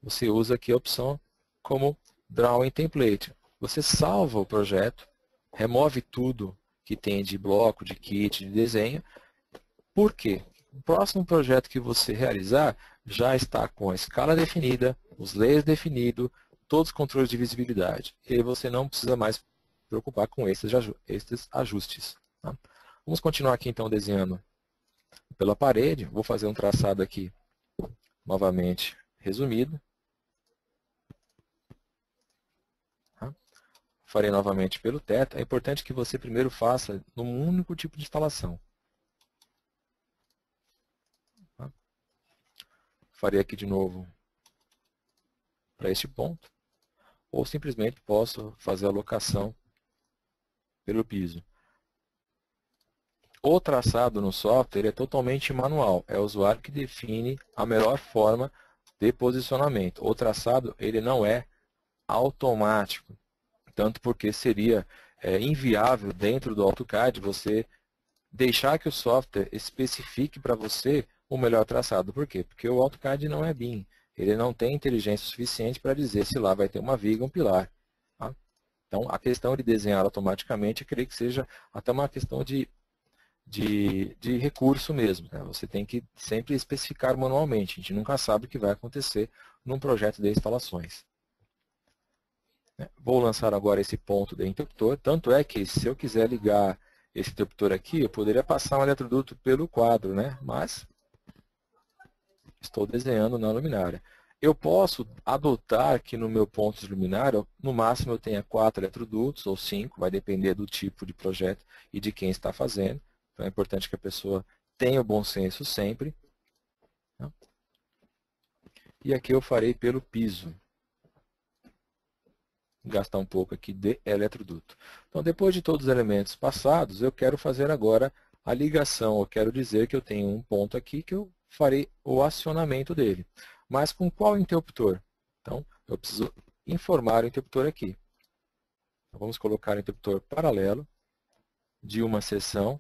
[SPEAKER 1] Você usa aqui a opção como Drawing Template. Você salva o projeto, remove tudo que tem de bloco, de kit, de desenho. Por quê? O próximo projeto que você realizar já está com a escala definida, os layers definidos, todos os controles de visibilidade. E aí você não precisa mais se preocupar com esses ajustes. Tá? Vamos continuar aqui então desenhando pela parede. Vou fazer um traçado aqui novamente resumido. Farei novamente pelo teto. É importante que você primeiro faça num único tipo de instalação. Farei aqui de novo para este ponto. Ou simplesmente posso fazer a locação pelo piso. O traçado no software é totalmente manual. É o usuário que define a melhor forma de posicionamento. O traçado ele não é automático. Tanto porque seria inviável dentro do AutoCAD você deixar que o software especifique para você o melhor traçado. Por quê? Porque o AutoCAD não é BIM. Ele não tem inteligência suficiente para dizer se lá vai ter uma viga ou um pilar. Tá? Então, a questão de desenhar automaticamente, eu creio que seja até uma questão de recurso mesmo. Né? Você tem que sempre especificar manualmente. A gente nunca sabe o que vai acontecer num projeto de instalações. Vou lançar agora esse ponto de interruptor, tanto é que se eu quiser ligar esse interruptor aqui, eu poderia passar um eletroduto pelo quadro, né? Mas estou desenhando na luminária. Eu posso adotar que no meu ponto de luminária, no máximo eu tenha 4 eletrodutos ou 5, vai depender do tipo de projeto e de quem está fazendo. Então é importante que a pessoa tenha o bom senso sempre. E aqui eu farei pelo piso. Gastar um pouco aqui de eletroduto. Então, depois de todos os elementos passados, eu quero fazer agora a ligação. Eu quero dizer que eu tenho um ponto aqui que eu farei o acionamento dele. Mas com qual interruptor? Então, eu preciso informar o interruptor aqui. Então, vamos colocar o interruptor paralelo de uma seção.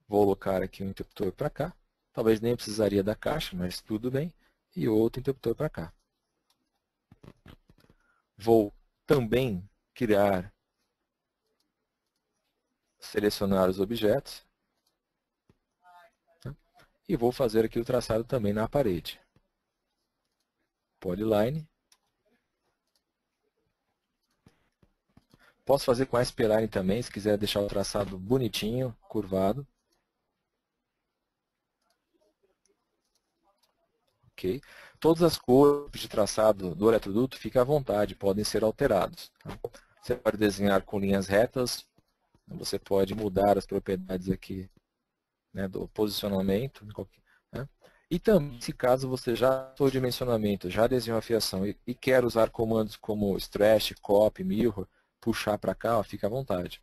[SPEAKER 1] Vou colocar aqui um interruptor para cá. Talvez nem precisaria da caixa, mas tudo bem. E outro interruptor para cá. Vou também selecionar os objetos, tá? E vou fazer aqui o traçado também na parede. Polyline. Posso fazer com a SP-Line também, se quiser deixar o traçado bonitinho, curvado. Ok. Todas as cores de traçado do eletroduto, fica à vontade, podem ser alterados. Tá? Você pode desenhar com linhas retas, você pode mudar as propriedades aqui né, do posicionamento, né? E também, se caso você já tem o dimensionamento, já desenhou a fiação e quer usar comandos como stretch, copy, mirror, puxar para cá, ó, fica à vontade.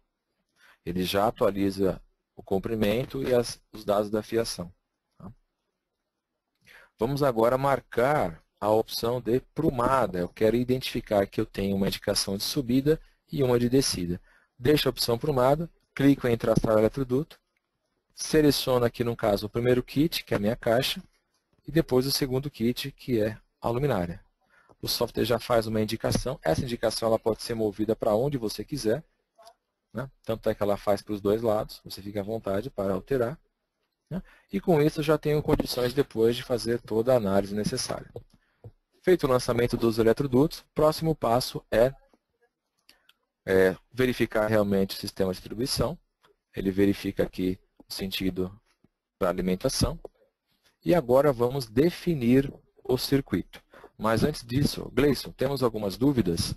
[SPEAKER 1] Ele já atualiza o comprimento e os dados da fiação. Tá? Vamos agora marcar a opção de prumada. Eu quero identificar que eu tenho uma indicação de subida e uma de descida. Deixo a opção prumada, clico em traçar o eletroduto, seleciono aqui, no caso, o primeiro kit, que é a minha caixa, e depois o segundo kit, que é a luminária. O software já faz uma indicação. Essa indicação ela pode ser movida para onde você quiser, né? Tanto é que ela faz para os dois lados, você fica à vontade para alterar. Né? E com isso eu já tenho condições depois de fazer toda a análise necessária. Feito o lançamento dos eletrodutos, o próximo passo é verificar realmente o sistema de distribuição. Ele verifica aqui o sentido para alimentação. E agora vamos definir o circuito. Mas antes disso, Gleison, temos algumas dúvidas?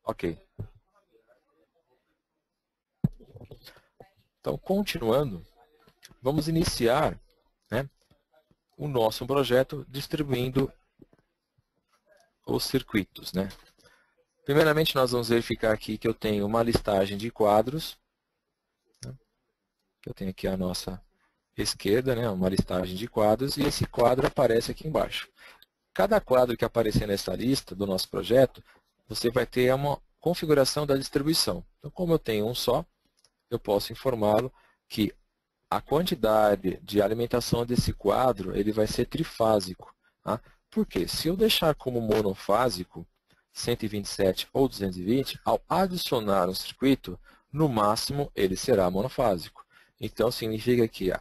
[SPEAKER 1] Ok. Então, continuando, vamos iniciar, né, o nosso projeto distribuindo os circuitos. Né? Primeiramente, nós vamos verificar aqui que eu tenho uma listagem de quadros. Né, que eu tenho aqui a nossa esquerda, né, uma listagem de quadros, e esse quadro aparece aqui embaixo. Cada quadro que aparecer nessa lista do nosso projeto, você vai ter uma configuração da distribuição. Então, como eu tenho um só, eu posso informá-lo que a quantidade de alimentação desse quadro ele vai ser trifásico. Tá? Por quê? Se eu deixar como monofásico, 127 ou 220, ao adicionar um circuito, no máximo ele será monofásico. Então, significa que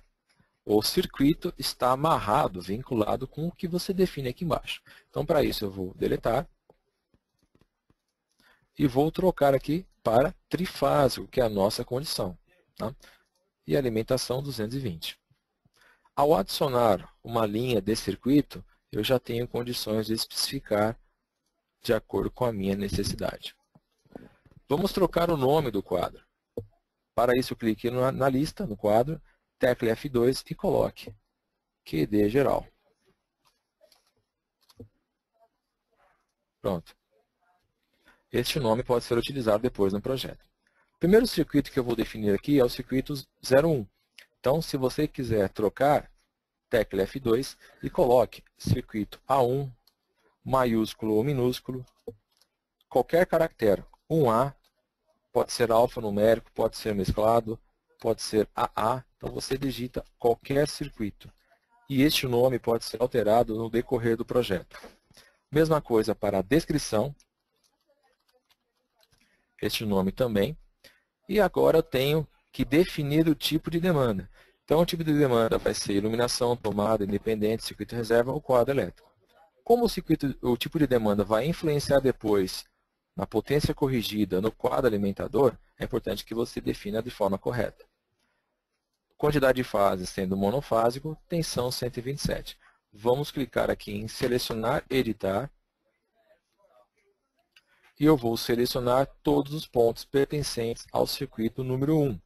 [SPEAKER 1] o circuito está amarrado, vinculado com o que você define aqui embaixo. Então, para isso, eu vou deletar e vou trocar aqui para trifásico, que é a nossa condição. Tá? E alimentação 220. Ao adicionar uma linha de circuito, eu já tenho condições de especificar de acordo com a minha necessidade. Vamos trocar o nome do quadro. Para isso, clique na lista, no quadro, tecle F2 e coloque QD geral. Pronto. Este nome pode ser utilizado depois no projeto. O primeiro circuito que eu vou definir aqui é o circuito 01. Então, se você quiser trocar, tecle F2 e coloque circuito A1, maiúsculo ou minúsculo, qualquer caractere. 1A, pode ser alfanumérico, pode ser mesclado, pode ser AA. Então, você digita qualquer circuito. E este nome pode ser alterado no decorrer do projeto. Mesma coisa para a descrição. Este nome também. E agora eu tenho que definir o tipo de demanda. Então, o tipo de demanda vai ser iluminação, tomada, independente, circuito reserva ou quadro elétrico. Como o tipo de demanda vai influenciar depois na potência corrigida no quadro alimentador, é importante que você defina de forma correta. Quantidade de fases sendo monofásico, tensão 127. Vamos clicar aqui em selecionar, editar. E eu vou selecionar todos os pontos pertencentes ao circuito número 1.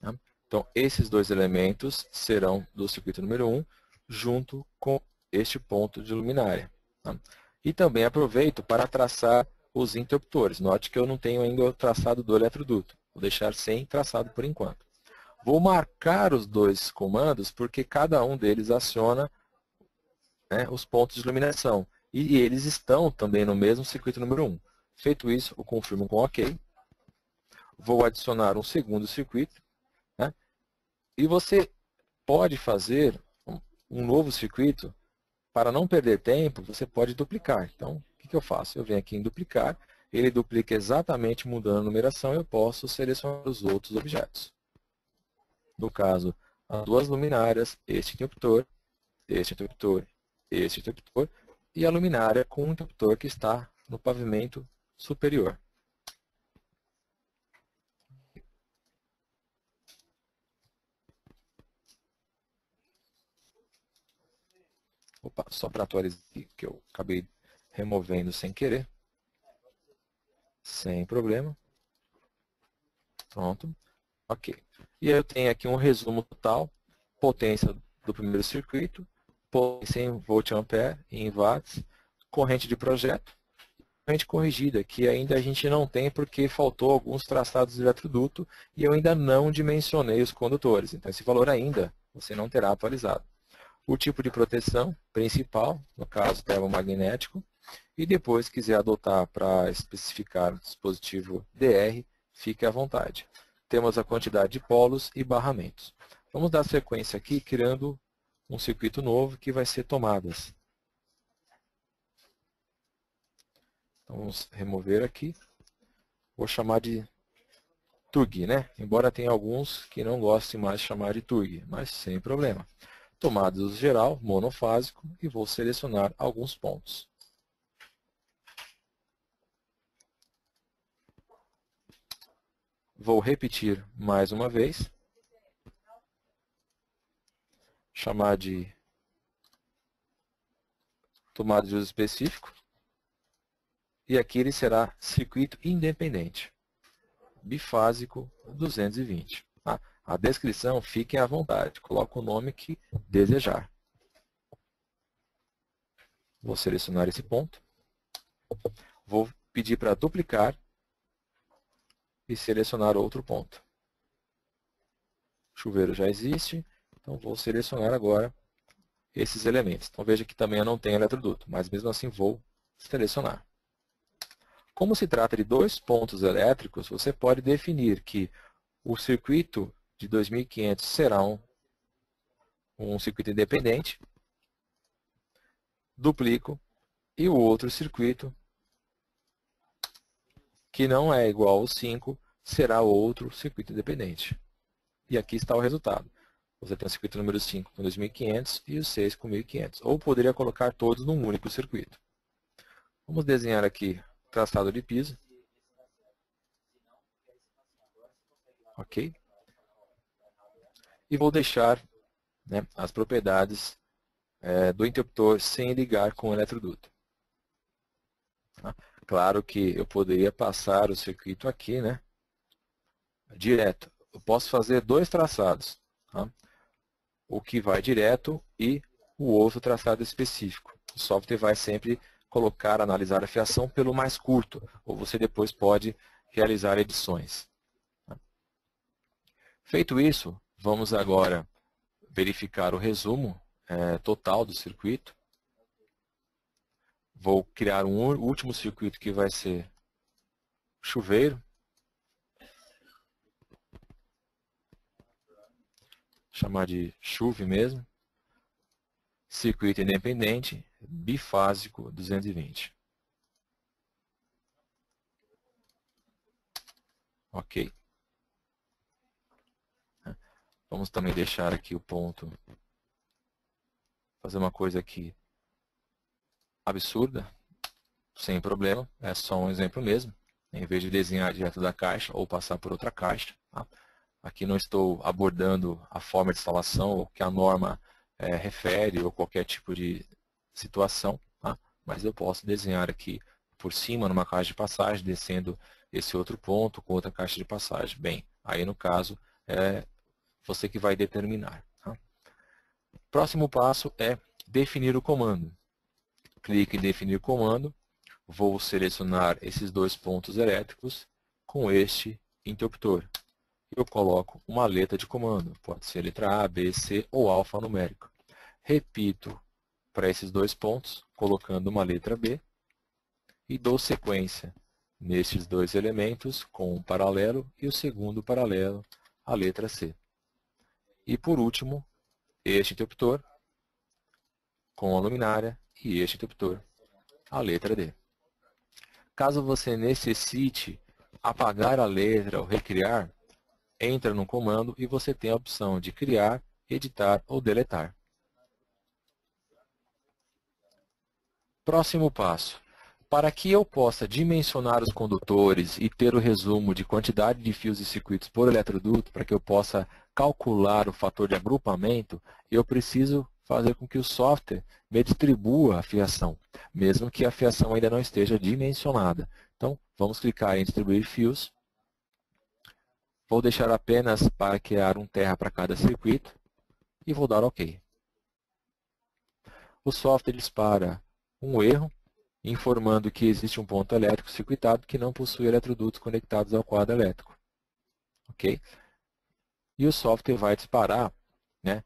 [SPEAKER 1] Tá? Então, esses dois elementos serão do circuito número 1, junto com este ponto de luminária. Tá? E também aproveito para traçar os interruptores. Note que eu não tenho ainda o traçado do eletroduto. Vou deixar sem traçado por enquanto. Vou marcar os dois comandos porque cada um deles aciona, né, os pontos de iluminação. E eles estão também no mesmo circuito número 1. Feito isso, eu confirmo com OK. Vou adicionar um segundo circuito. Né? E você pode fazer um novo circuito. Para não perder tempo, você pode duplicar. Então, o que eu faço? Eu venho aqui em duplicar. Ele duplica exatamente mudando a numeração. Eu posso selecionar os outros objetos. No caso, as duas luminárias, este interruptor, este interruptor, este interruptor. E a luminária com o interruptor que está no pavimento superior. Opa, só para atualizar aqui, que eu acabei removendo sem querer. Sem problema. Pronto. Ok. E eu tenho aqui um resumo total. Potência do primeiro circuito. Potência em volt-ampere e em watts. Corrente de projeto. Corrente corrigida, que ainda a gente não tem porque faltou alguns traçados de eletroduto e eu ainda não dimensionei os condutores. Então, esse valor ainda você não terá atualizado. O tipo de proteção principal, no caso termomagnético, e depois quiser adotar para especificar o dispositivo DR, fique à vontade. Temos a quantidade de polos e barramentos. Vamos dar sequência aqui, criando um circuito novo que vai ser tomadas. Então, vamos remover aqui. Vou chamar de TUG, né? Embora tenha alguns que não gostem mais de chamar de TUG, mas sem problema. Tomada de uso geral, monofásico, e vou selecionar alguns pontos. Vou repetir mais uma vez. Chamar de tomada de uso específico. E aqui ele será circuito independente. Bifásico 220. A descrição, fiquem à vontade. Coloque o nome que desejar. Vou selecionar esse ponto. Vou pedir para duplicar e selecionar outro ponto. O chuveiro já existe, então vou selecionar agora esses elementos. Então veja que também eu não tenho eletroduto, mas mesmo assim vou selecionar. Como se trata de dois pontos elétricos, você pode definir que o circuito de 2500 será um circuito independente, duplico, e o outro circuito, que não é igual ao 5, será outro circuito independente. E aqui está o resultado. Você tem o circuito número 5 com 2500 e o 6 com 1500. Ou poderia colocar todos num único circuito. Vamos desenhar aqui o traçado de piso. Ok? E vou deixar, né, as propriedades do interruptor sem ligar com o eletroduto. Tá? Claro que eu poderia passar o circuito aqui, né, direto. Eu posso fazer dois traçados. Tá? O que vai direto e o outro traçado específico. O software vai sempre colocar, analisar a fiação pelo mais curto, ou você depois pode realizar edições. Tá? Feito isso, vamos agora verificar o resumo total do circuito. Vou criar um último circuito que vai ser chuveiro. Chamar de chuve mesmo. Circuito independente, bifásico 220. Ok. Vamos também deixar aqui o ponto. Fazer uma coisa aqui absurda, sem problema, é só um exemplo mesmo. Em vez de desenhar direto da caixa ou passar por outra caixa. Tá? Aqui não estou abordando a forma de instalação ou que a norma refere ou qualquer tipo de situação, tá? Mas eu posso desenhar aqui por cima numa caixa de passagem, descendo esse outro ponto com outra caixa de passagem. Bem, aí no caso é você que vai determinar. Tá? Próximo passo é definir o comando. Clique em definir comando, vou selecionar esses dois pontos elétricos com este interruptor. Eu coloco uma letra de comando, pode ser letra A, B, C ou alfanumérico. Repito para esses dois pontos, colocando uma letra B, e dou sequência nestes dois elementos com um paralelo e o segundo paralelo, a letra C. E por último, este interruptor com a luminária e este interruptor, a letra D. Caso você necessite apagar a letra ou recriar, entra no comando e você tem a opção de criar, editar ou deletar. Próximo passo. Para que eu possa dimensionar os condutores e ter o resumo de quantidade de fios e circuitos por eletroduto, para que eu possa calcular o fator de agrupamento, eu preciso fazer com que o software me distribua a fiação, mesmo que a fiação ainda não esteja dimensionada. Então, vamos clicar em distribuir fios. Vou deixar apenas para criar um terra para cada circuito e vou dar OK. O software dispara um erro, informando que existe um ponto elétrico circuitado que não possui eletrodutos conectados ao quadro elétrico. OK? E o software vai disparar, né,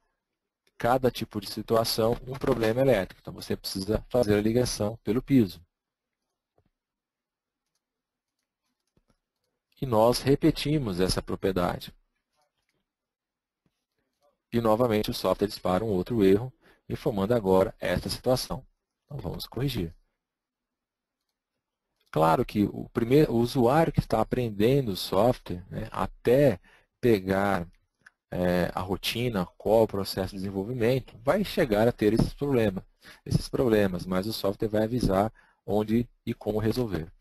[SPEAKER 1] cada tipo de situação, um problema elétrico. Então, você precisa fazer a ligação pelo piso. E nós repetimos essa propriedade. E, novamente, o software dispara um outro erro, informando agora esta situação. Então, vamos corrigir. Claro que o usuário que está aprendendo o software, né, até pegar a rotina, qual o processo de desenvolvimento, vai chegar a ter esses problemas, mas o software vai avisar onde e como resolver.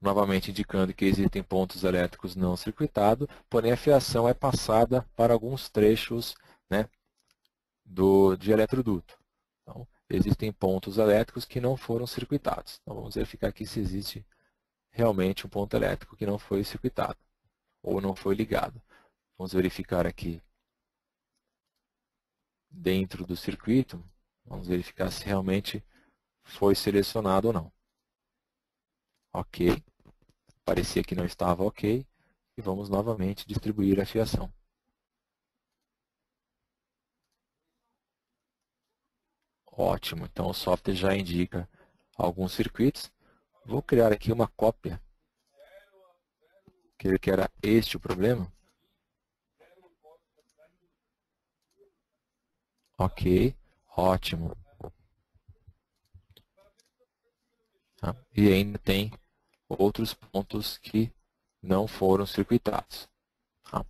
[SPEAKER 1] Novamente indicando que existem pontos elétricos não circuitados, porém a fiação é passada para alguns trechos, né, de eletroduto. Então, existem pontos elétricos que não foram circuitados. Então, vamos verificar aqui se existe realmente um ponto elétrico que não foi circuitado ou não foi ligado. Vamos verificar aqui dentro do circuito, vamos verificar se realmente foi selecionado ou não. OK. Parecia que não estava OK. E vamos novamente distribuir a fiação. Ótimo. Então o software já indica alguns circuitos. Vou criar aqui uma cópia, que era este o problema. OK. Ótimo. Tá? E ainda tem outros pontos que não foram circuitados. Tá?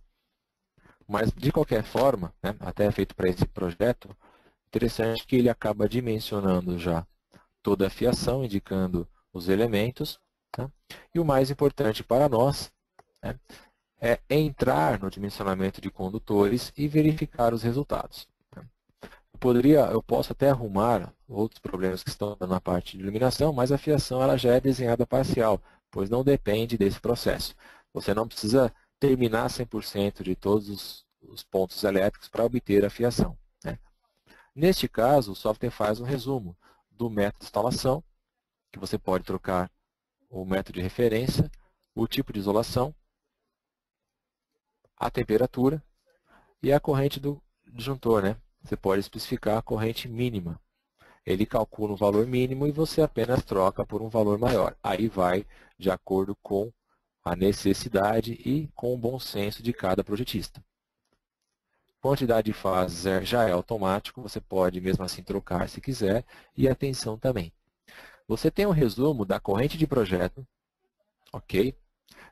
[SPEAKER 1] Mas, de qualquer forma, né, até feito para esse projeto, interessante que ele acaba dimensionando já toda a fiação, indicando os elementos. Tá? E o mais importante para nós, né, é entrar no dimensionamento de condutores e verificar os resultados. Eu posso até arrumar outros problemas que estão na parte de iluminação, mas a fiação ela já é desenhada parcial, pois não depende desse processo. Você não precisa terminar 100% de todos os pontos elétricos para obter a fiação. Né? Neste caso, o software faz um resumo do método de instalação, que você pode trocar o método de referência, o tipo de isolação, a temperatura e a corrente do disjuntor, né? Você pode especificar a corrente mínima. Ele calcula um valor mínimo e você apenas troca por um valor maior. Aí vai de acordo com a necessidade e com o bom senso de cada projetista. Quantidade de fases já é automático, você pode mesmo assim trocar se quiser, e a tensão também. Você tem um resumo da corrente de projeto, ok?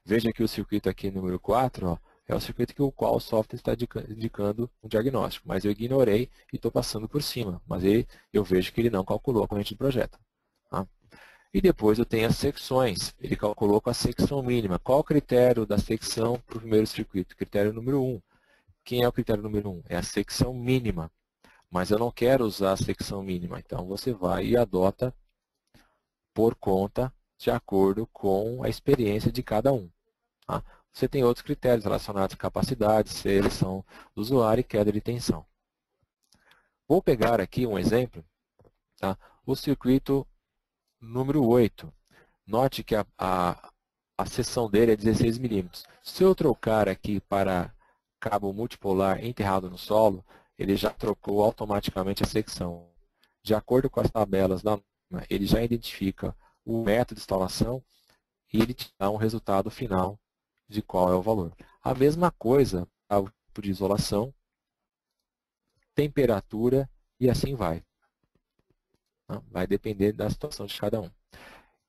[SPEAKER 1] Veja que o circuito aqui número 4, ó, é o circuito que o qual o software está indicando um diagnóstico, mas eu ignorei e estou passando por cima, mas eu vejo que ele não calculou a corrente de projeto. Tá? E depois eu tenho as secções, ele calculou com a secção mínima. Qual o critério da secção para o primeiro circuito? Critério número 1. Quem é o critério número 1? É a secção mínima, mas eu não quero usar a secção mínima, então você vai e adota por conta de acordo com a experiência de cada um. Tá? Você tem outros critérios relacionados à capacidade, seleção do usuário e queda de tensão. Vou pegar aqui um exemplo, tá? O circuito número 8. Note que a seção dele é 16 milímetros. Se eu trocar aqui para cabo multipolar enterrado no solo, ele já trocou automaticamente a secção. De acordo com as tabelas da norma, ele já identifica o método de instalação e ele te dá um resultado final de qual é o valor. A mesma coisa para o tipo de isolação, temperatura e assim vai. Vai depender da situação de cada um.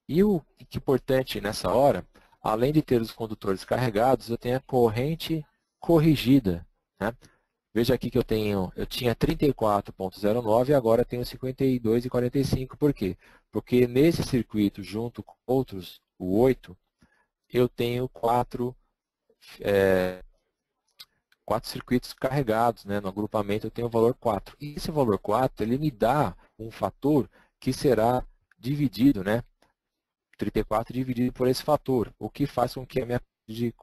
[SPEAKER 1] E o que é importante nessa hora, além de ter os condutores carregados, eu tenho a corrente corrigida. Né? Veja aqui que eu tinha 34,09 e agora tenho 52,45. Por quê? Porque nesse circuito, junto com outros, o 8, eu tenho quatro
[SPEAKER 2] 4 circuitos carregados, né? No agrupamento eu tenho o valor 4. E esse valor 4, ele me dá um fator que será dividido, né? 34 dividido por esse fator, o que faz com que a minha de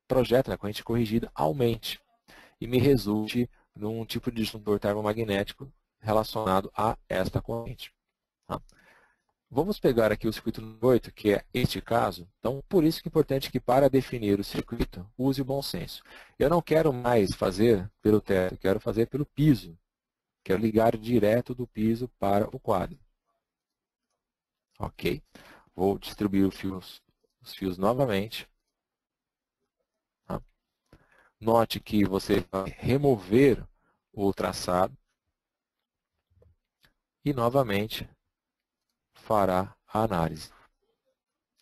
[SPEAKER 2] projeto, né, corrente corrigida, aumente e me resulte num tipo de disjuntor termomagnético relacionado a esta corrente. Tá? Vamos pegar aqui o circuito número 8, que é este caso. Então, por isso que é importante que para definir o circuito, use o bom senso. Eu não quero mais fazer pelo teto, eu quero fazer pelo piso. Quero ligar direto do piso para o quadro. Ok? Vou distribuir os fios novamente. Tá? Note que você vai remover o traçado e novamente fará a análise.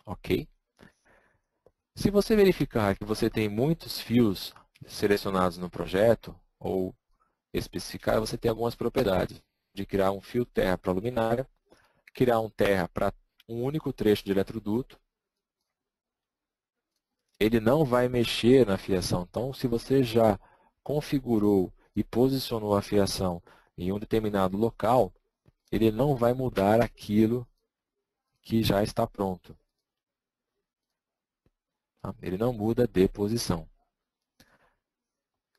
[SPEAKER 2] Ok? Se você verificar que você tem muitos fios selecionados no projeto, ou especificar, você tem algumas propriedades de criar um fio terra para a luminária, criar um terra para um único trecho de eletroduto. Ele não vai mexer na fiação. Então, se você já configurou e posicionou a fiação em um determinado local, ele não vai mudar aquilo que já está pronto. Tá? Ele não muda de posição.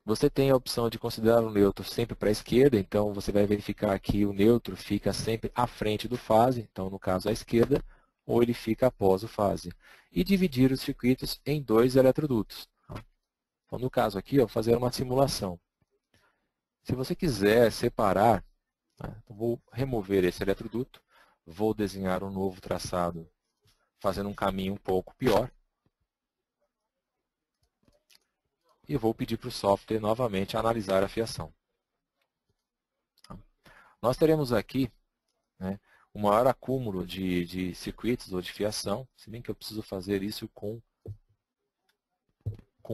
[SPEAKER 2] Você tem a opção de considerar o neutro sempre para a esquerda, então você vai verificar que o neutro fica sempre à frente do fase, então no caso à esquerda, ou ele fica após o fase. E dividir os circuitos em 2 eletrodutos. Então, no caso aqui, eu vou fazer uma simulação. Se você quiser separar, então vou remover esse eletroduto, vou desenhar um novo traçado, fazendo um caminho um pouco pior. E vou pedir para o software novamente analisar a fiação. Nós teremos aqui, né, o maior acúmulo de circuitos ou de fiação, se bem que eu preciso fazer isso com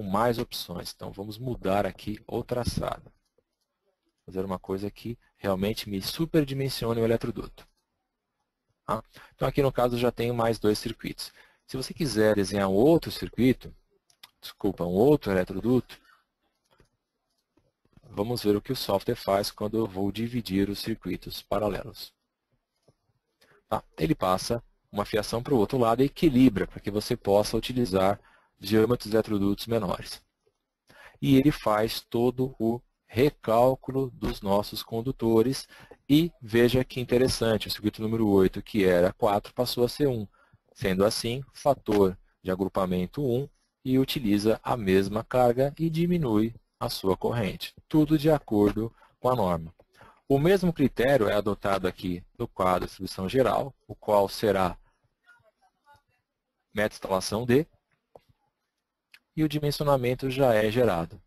[SPEAKER 2] mais opções. Então, vamos mudar aqui o traçado. Fazer uma coisa que realmente me superdimensione o eletroduto. Tá? Então, aqui no caso, eu já tenho mais 2 circuitos. Se você quiser desenhar um outro circuito, um outro eletroduto, vamos ver o que o software faz quando eu vou dividir os circuitos paralelos. Tá? Ele passa uma fiação para o outro lado e equilibra para que você possa utilizar diâmetros de eletrodutos menores. E ele faz todo o recálculo dos nossos condutores e veja que interessante, o circuito número 8, que era 4, passou a ser 1. Sendo assim, fator de agrupamento 1 e utiliza a mesma carga e diminui a sua corrente. Tudo de acordo com a norma. O mesmo critério é adotado aqui no quadro de distribuição geral, o qual será meta instalação D, e o dimensionamento já é gerado.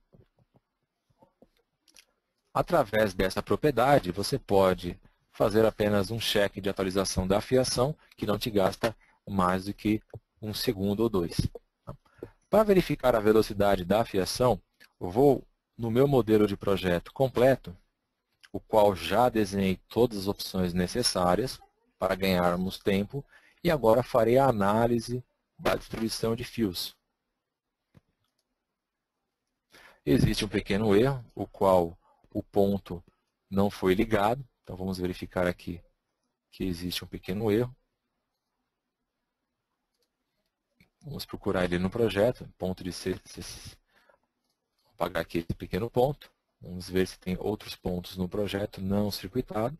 [SPEAKER 2] Através dessa propriedade, você pode fazer apenas um cheque de atualização da fiação, que não te gasta mais do que 1 segundo ou 2. Para verificar a velocidade da fiação, eu vou no meu modelo de projeto completo, o qual já desenhei todas as opções necessárias para ganharmos tempo, e agora farei a análise da distribuição de fios. Existe um pequeno erro, o qual o ponto não foi ligado. Então, vamos verificar aqui que existe um pequeno erro. Vamos procurar ele no projeto, ponto de C. Vou apagar aqui esse pequeno ponto. Vamos ver se tem outros pontos no projeto não circuitado.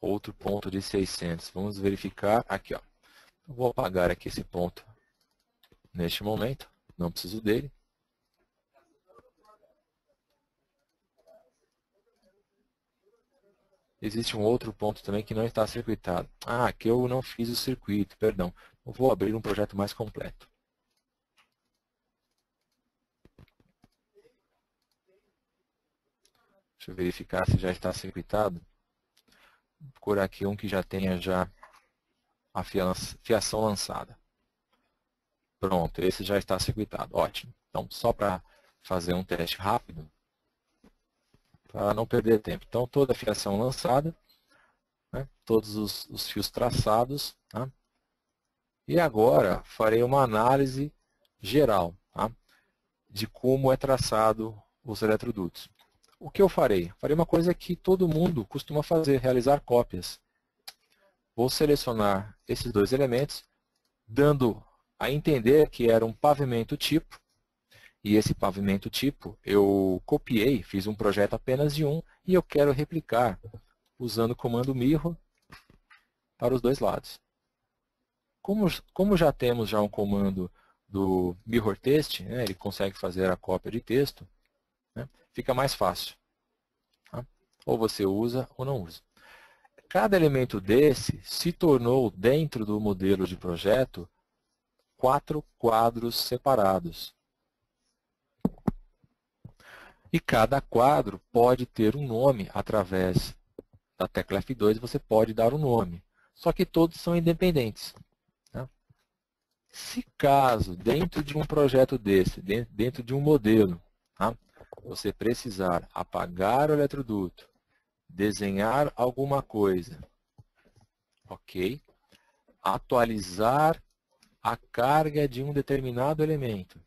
[SPEAKER 2] Outro ponto de 600. Vamos verificar aqui. Ó. Vou apagar aqui esse ponto neste momento. Não preciso dele. Existe um outro ponto também que não está circuitado. Ah, aqui eu não fiz o circuito, perdão. Eu vou abrir um projeto mais completo. Deixa eu verificar se já está circuitado. Vou procurar aqui um que já tenha a fiação lançada. Pronto, esse já está circuitado. Ótimo. Então, só para fazer um teste rápido, para não perder tempo. Então, toda a fiação lançada, né, todos os fios traçados, tá? E agora farei uma análise geral, tá, de como é traçado os eletrodutos. O que eu farei? Farei uma coisa que todo mundo costuma fazer, realizar cópias. Vou selecionar esses dois elementos, dando a entender que era um pavimento tipo, e esse pavimento tipo eu copiei, fiz um projeto apenas de um, e eu quero replicar usando o comando mirror para os dois lados. Como já temos um comando do mirror test, né, ele consegue fazer a cópia de texto, né, fica mais fácil. Tá? Ou você usa ou não usa. Cada elemento desse se tornou, dentro do modelo de projeto, 4 quadros separados. E cada quadro pode ter um nome através da tecla F2, você pode dar um nome. Só que todos são independentes. Tá? Se caso, dentro de um projeto desse, dentro de um modelo, tá, você precisar apagar o eletroduto, desenhar alguma coisa, ok? Atualizar a carga de um determinado elemento.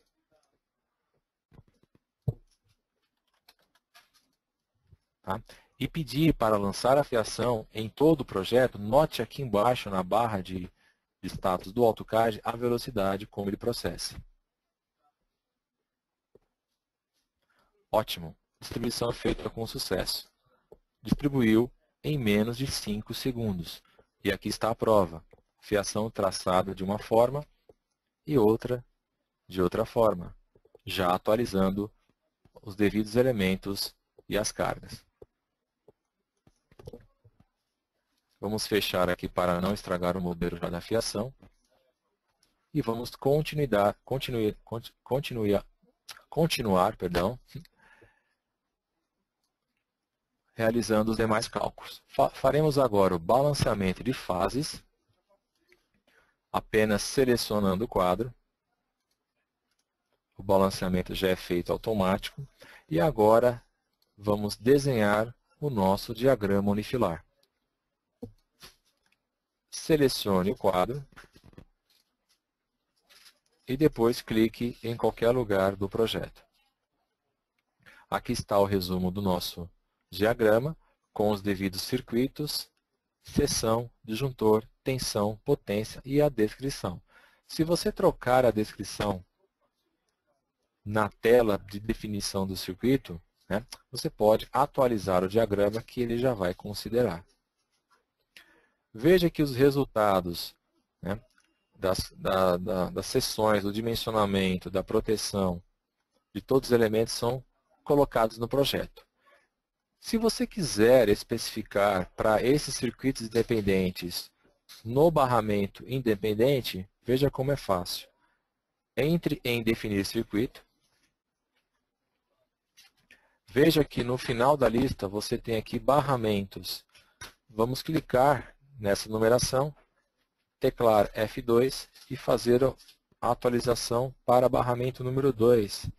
[SPEAKER 2] Tá? E pedir para lançar a fiação em todo o projeto, note aqui embaixo na barra de status do AutoCAD a velocidade como ele processa. Ótimo. Distribuição feita com sucesso. Distribuiu em menos de 5 segundos. E aqui está a prova. Fiação traçada de uma forma e outra de outra forma, já atualizando os devidos elementos e as cargas. Vamos fechar aqui para não estragar o modelo já da fiação. E vamos continuar, realizando os demais cálculos. Faremos agora o balanceamento de fases, apenas selecionando o quadro. O balanceamento já é feito automático. E agora vamos desenhar o nosso diagrama unifilar. Selecione o quadro e depois clique em qualquer lugar do projeto. Aqui está o resumo do nosso diagrama, com os devidos circuitos, seção, disjuntor, tensão, potência e a descrição. Se você trocar a descrição na tela de definição do circuito, né, você pode atualizar o diagrama que ele já vai considerar. Veja que os resultados, né, das seções, do dimensionamento, da proteção, de todos os elementos são colocados no projeto. Se você quiser especificar para esses circuitos independentes no barramento independente, veja como é fácil. Entre em definir circuito. Veja que no final da lista você tem aqui barramentos. Vamos clicar nessa numeração, teclar F2 e fazer a atualização para barramento número 2,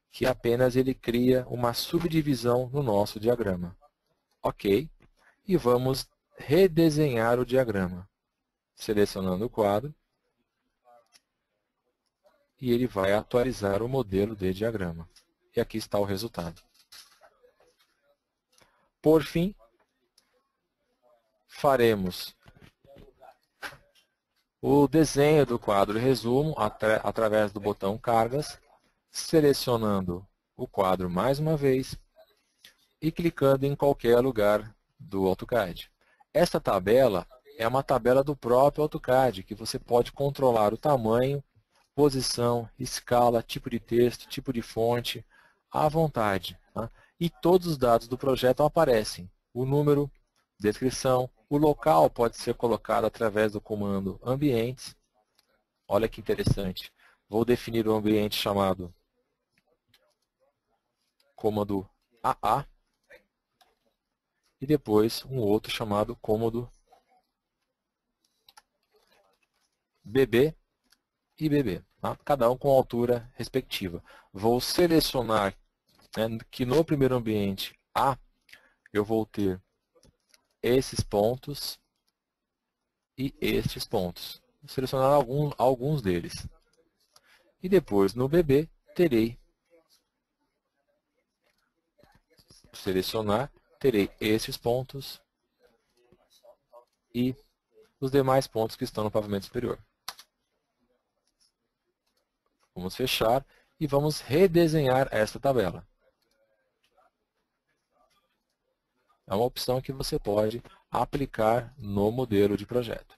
[SPEAKER 2] que apenas ele cria uma subdivisão no nosso diagrama. Ok. E vamos redesenhar o diagrama. Selecionando o quadro. E ele vai atualizar o modelo de diagrama. E aqui está o resultado. Por fim, faremos o desenho do quadro resumo através do botão Cargas, selecionando o quadro mais uma vez e clicando em qualquer lugar do AutoCAD. Esta tabela é uma tabela do próprio AutoCAD, que você pode controlar o tamanho, posição, escala, tipo de texto, tipo de fonte, à vontade. Tá? E todos os dados do projeto aparecem. O número, descrição, o local pode ser colocado através do comando ambientes. Olha que interessante. Vou definir um ambiente chamado cômodo AA e depois um outro chamado cômodo BB e BB, tá? Cada um com a altura respectiva. Vou selecionar, né, que no primeiro ambiente A eu vou ter esses pontos e estes pontos. selecionar alguns deles. E depois, no BB, terei selecionar, terei esses pontos e os demais pontos que estão no pavimento superior. Vamos fechar e vamos redesenhar esta tabela. É uma opção que você pode aplicar no modelo de projeto.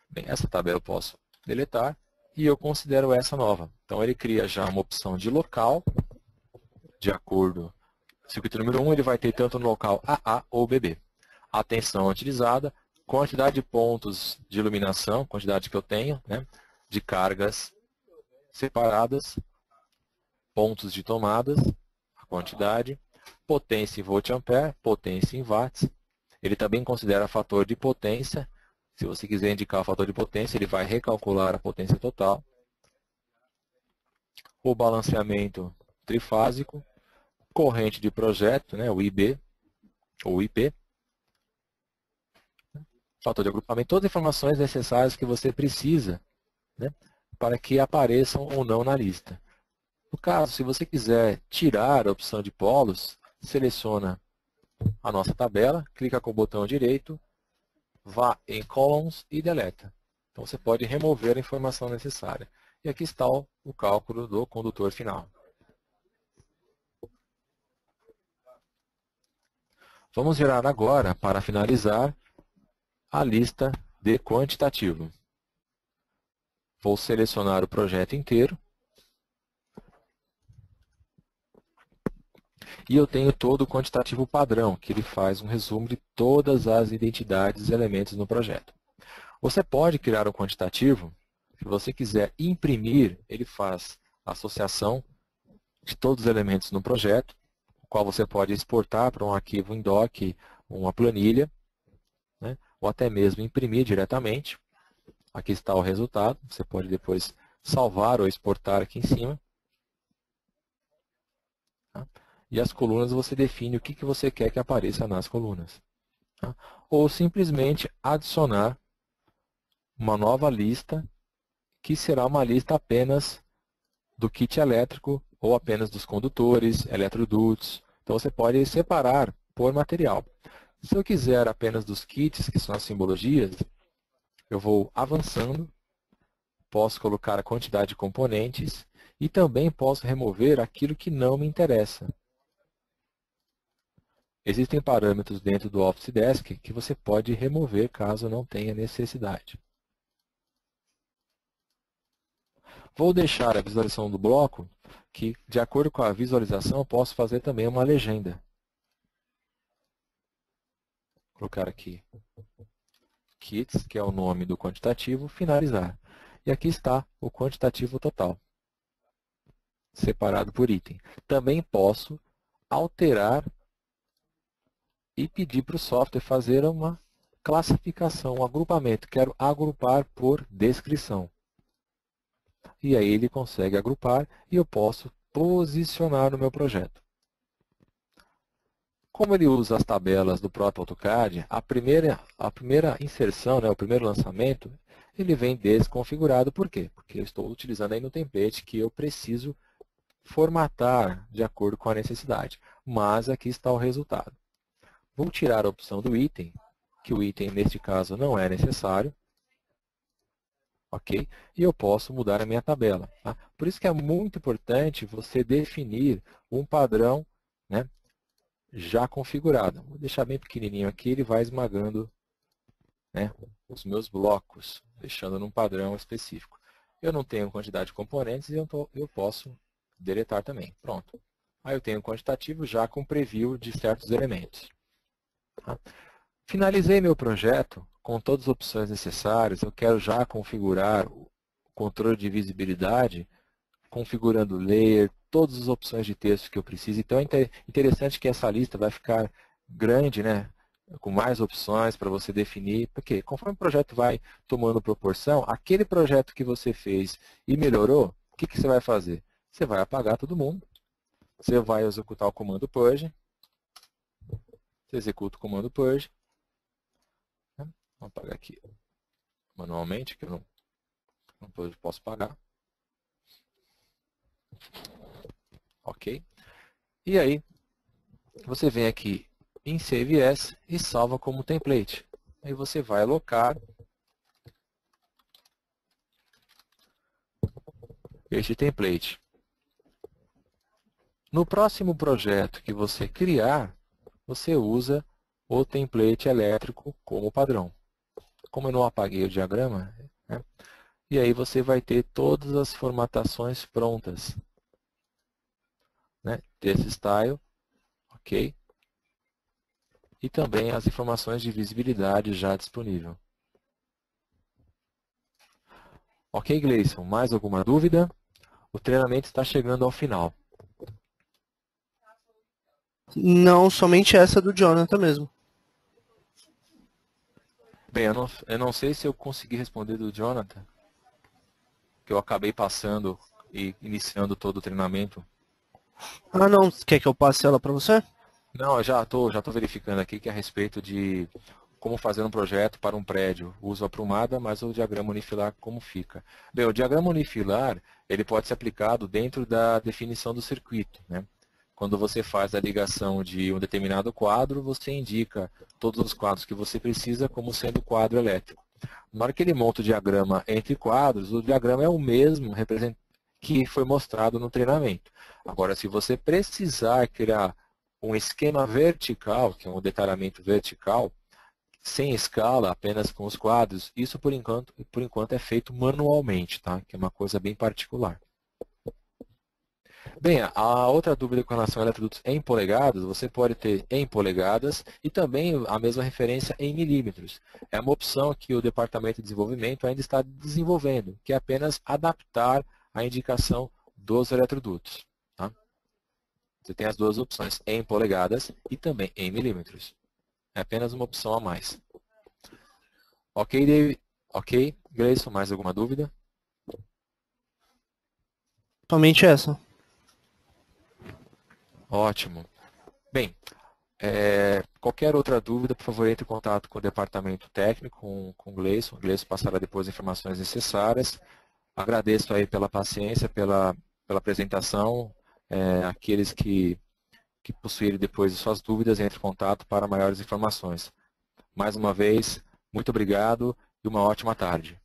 [SPEAKER 2] Bem, essa tabela eu posso deletar e eu considero essa nova. Então, ele cria já uma opção de local, de acordo. Circuito número 1 ele vai ter tanto no local AA ou BB. A tensão utilizada, quantidade de pontos de iluminação, quantidade que eu tenho, né, de cargas separadas, pontos de tomadas, a quantidade, potência em volt-ampere, potência em watts. Ele também considera fator de potência. Se você quiser indicar o fator de potência, ele vai recalcular a potência total. O balanceamento trifásico, corrente de projeto, né, o IB ou IP, fator de agrupamento, todas as informações necessárias que você precisa, né, para que apareçam ou não na lista. No caso, se você quiser tirar a opção de polos, seleciona a nossa tabela, clica com o botão direito, vá em Columns e deleta. Então você pode remover a informação necessária. E aqui está o cálculo do condutor final. Vamos gerar agora, para finalizar, a lista de quantitativo. Vou selecionar o projeto inteiro. E eu tenho todo o quantitativo padrão, que ele faz um resumo de todas as identidades e elementos no projeto. Você pode criar um quantitativo, se você quiser imprimir, ele faz a associação de todos os elementos no projeto, o qual você pode exportar para um arquivo em doc, uma planilha, né, ou até mesmo imprimir diretamente. Aqui está o resultado, você pode depois salvar ou exportar aqui em cima. Tá? E as colunas você define o que você quer que apareça nas colunas. Tá? Ou simplesmente adicionar uma nova lista, que será uma lista apenas do kit elétrico ou apenas dos condutores, eletrodutos. Então você pode separar por material. Se eu quiser apenas dos kits, que são as simbologias, eu vou avançando, posso colocar a quantidade de componentes e também posso remover aquilo que não me interessa. Existem parâmetros dentro do Office Desk que você pode remover caso não tenha necessidade. Vou deixar a visualização do bloco que, de acordo com a visualização, posso fazer também uma legenda. Vou colocar aqui kits, que é o nome do quantitativo, finalizar. E aqui está o quantitativo total, separado por item. Também posso alterar e pedir para o software fazer uma classificação, um agrupamento. Quero agrupar por descrição. E aí ele consegue agrupar e eu posso posicionar no meu projeto. Como ele usa as tabelas do próprio AutoCAD, a primeira inserção, né, o primeiro lançamento, ele vem desconfigurado. Por quê? Porque eu estou utilizando aí no template que eu preciso formatar de acordo com a necessidade. Mas aqui está o resultado. Vou tirar a opção do item, que o item neste caso não é necessário. Ok? E eu posso mudar a minha tabela. Tá? Por isso que é muito importante você definir um padrão, né, já configurado. Vou deixar bem pequenininho aqui, ele vai esmagando, né, os meus blocos, deixando num padrão específico. Eu não tenho quantidade de componentes e eu posso deletar também. Pronto. Aí eu tenho um quantitativo já com preview de certos elementos. Tá? Finalizei meu projeto com todas as opções necessárias. Eu quero já configurar o controle de visibilidade, configurando o layer, todas as opções de texto que eu preciso. Então é interessante que essa lista vai ficar grande, né, com mais opções para você definir, porque conforme o projeto vai tomando proporção, aquele projeto que você fez e melhorou, o que você vai fazer? Você vai apagar todo mundo, você vai executar o comando purge, você executa o comando purge, vamos apagar aqui manualmente, que eu não posso pagar. Ok? E aí, você vem aqui em Save As e salva como template. Aí você vai alocar este template. No próximo projeto que você criar, você usa o template elétrico como padrão. Como eu não apaguei o diagrama, né? E aí você vai ter todas as formatações prontas, né, desse style, ok? E também as informações de visibilidade já disponível. Ok, Gleison, mais alguma dúvida? O treinamento está chegando ao final.
[SPEAKER 3] Não, somente essa do Jonathan mesmo.
[SPEAKER 2] Bem, eu não sei se eu consegui responder do Jonathan, que eu acabei passando e iniciando todo o treinamento.
[SPEAKER 3] Ah, não. Quer que eu passe ela para você?
[SPEAKER 2] Não, eu já tô verificando aqui que é a respeito de como fazer um projeto para um prédio. Uso aprumada, mas o diagrama unifilar como fica. Bem, o diagrama unifilar, ele pode ser aplicado dentro da definição do circuito, né? Quando você faz a ligação de um determinado quadro, você indica todos os quadros que você precisa como sendo quadro elétrico. Na hora que ele monta o diagrama entre quadros, o diagrama é o mesmo que foi mostrado no treinamento. Agora, se você precisar criar um esquema vertical, que é um detalhamento vertical, sem escala, apenas com os quadros, isso por enquanto é feito manualmente, tá? Que é uma coisa bem particular. Bem, a outra dúvida com relação a eletrodutos em polegadas, você pode ter em polegadas e também a mesma referência em milímetros. É uma opção que o Departamento de Desenvolvimento ainda está desenvolvendo, que é apenas adaptar a indicação dos eletrodutos. Tá? Você tem as duas opções, em polegadas e também em milímetros. É apenas uma opção a mais. Ok, David? Ok, Gleison, mais alguma dúvida?
[SPEAKER 3] Somente essa.
[SPEAKER 2] Ótimo. Bem, qualquer outra dúvida, por favor, entre em contato com o departamento técnico, com o Gleison. O Gleison passará depois as informações necessárias. Agradeço aí pela paciência, pela apresentação. Aqueles que possuírem depois de suas dúvidas, entre em contato para maiores informações. Mais uma vez, muito obrigado e uma ótima tarde.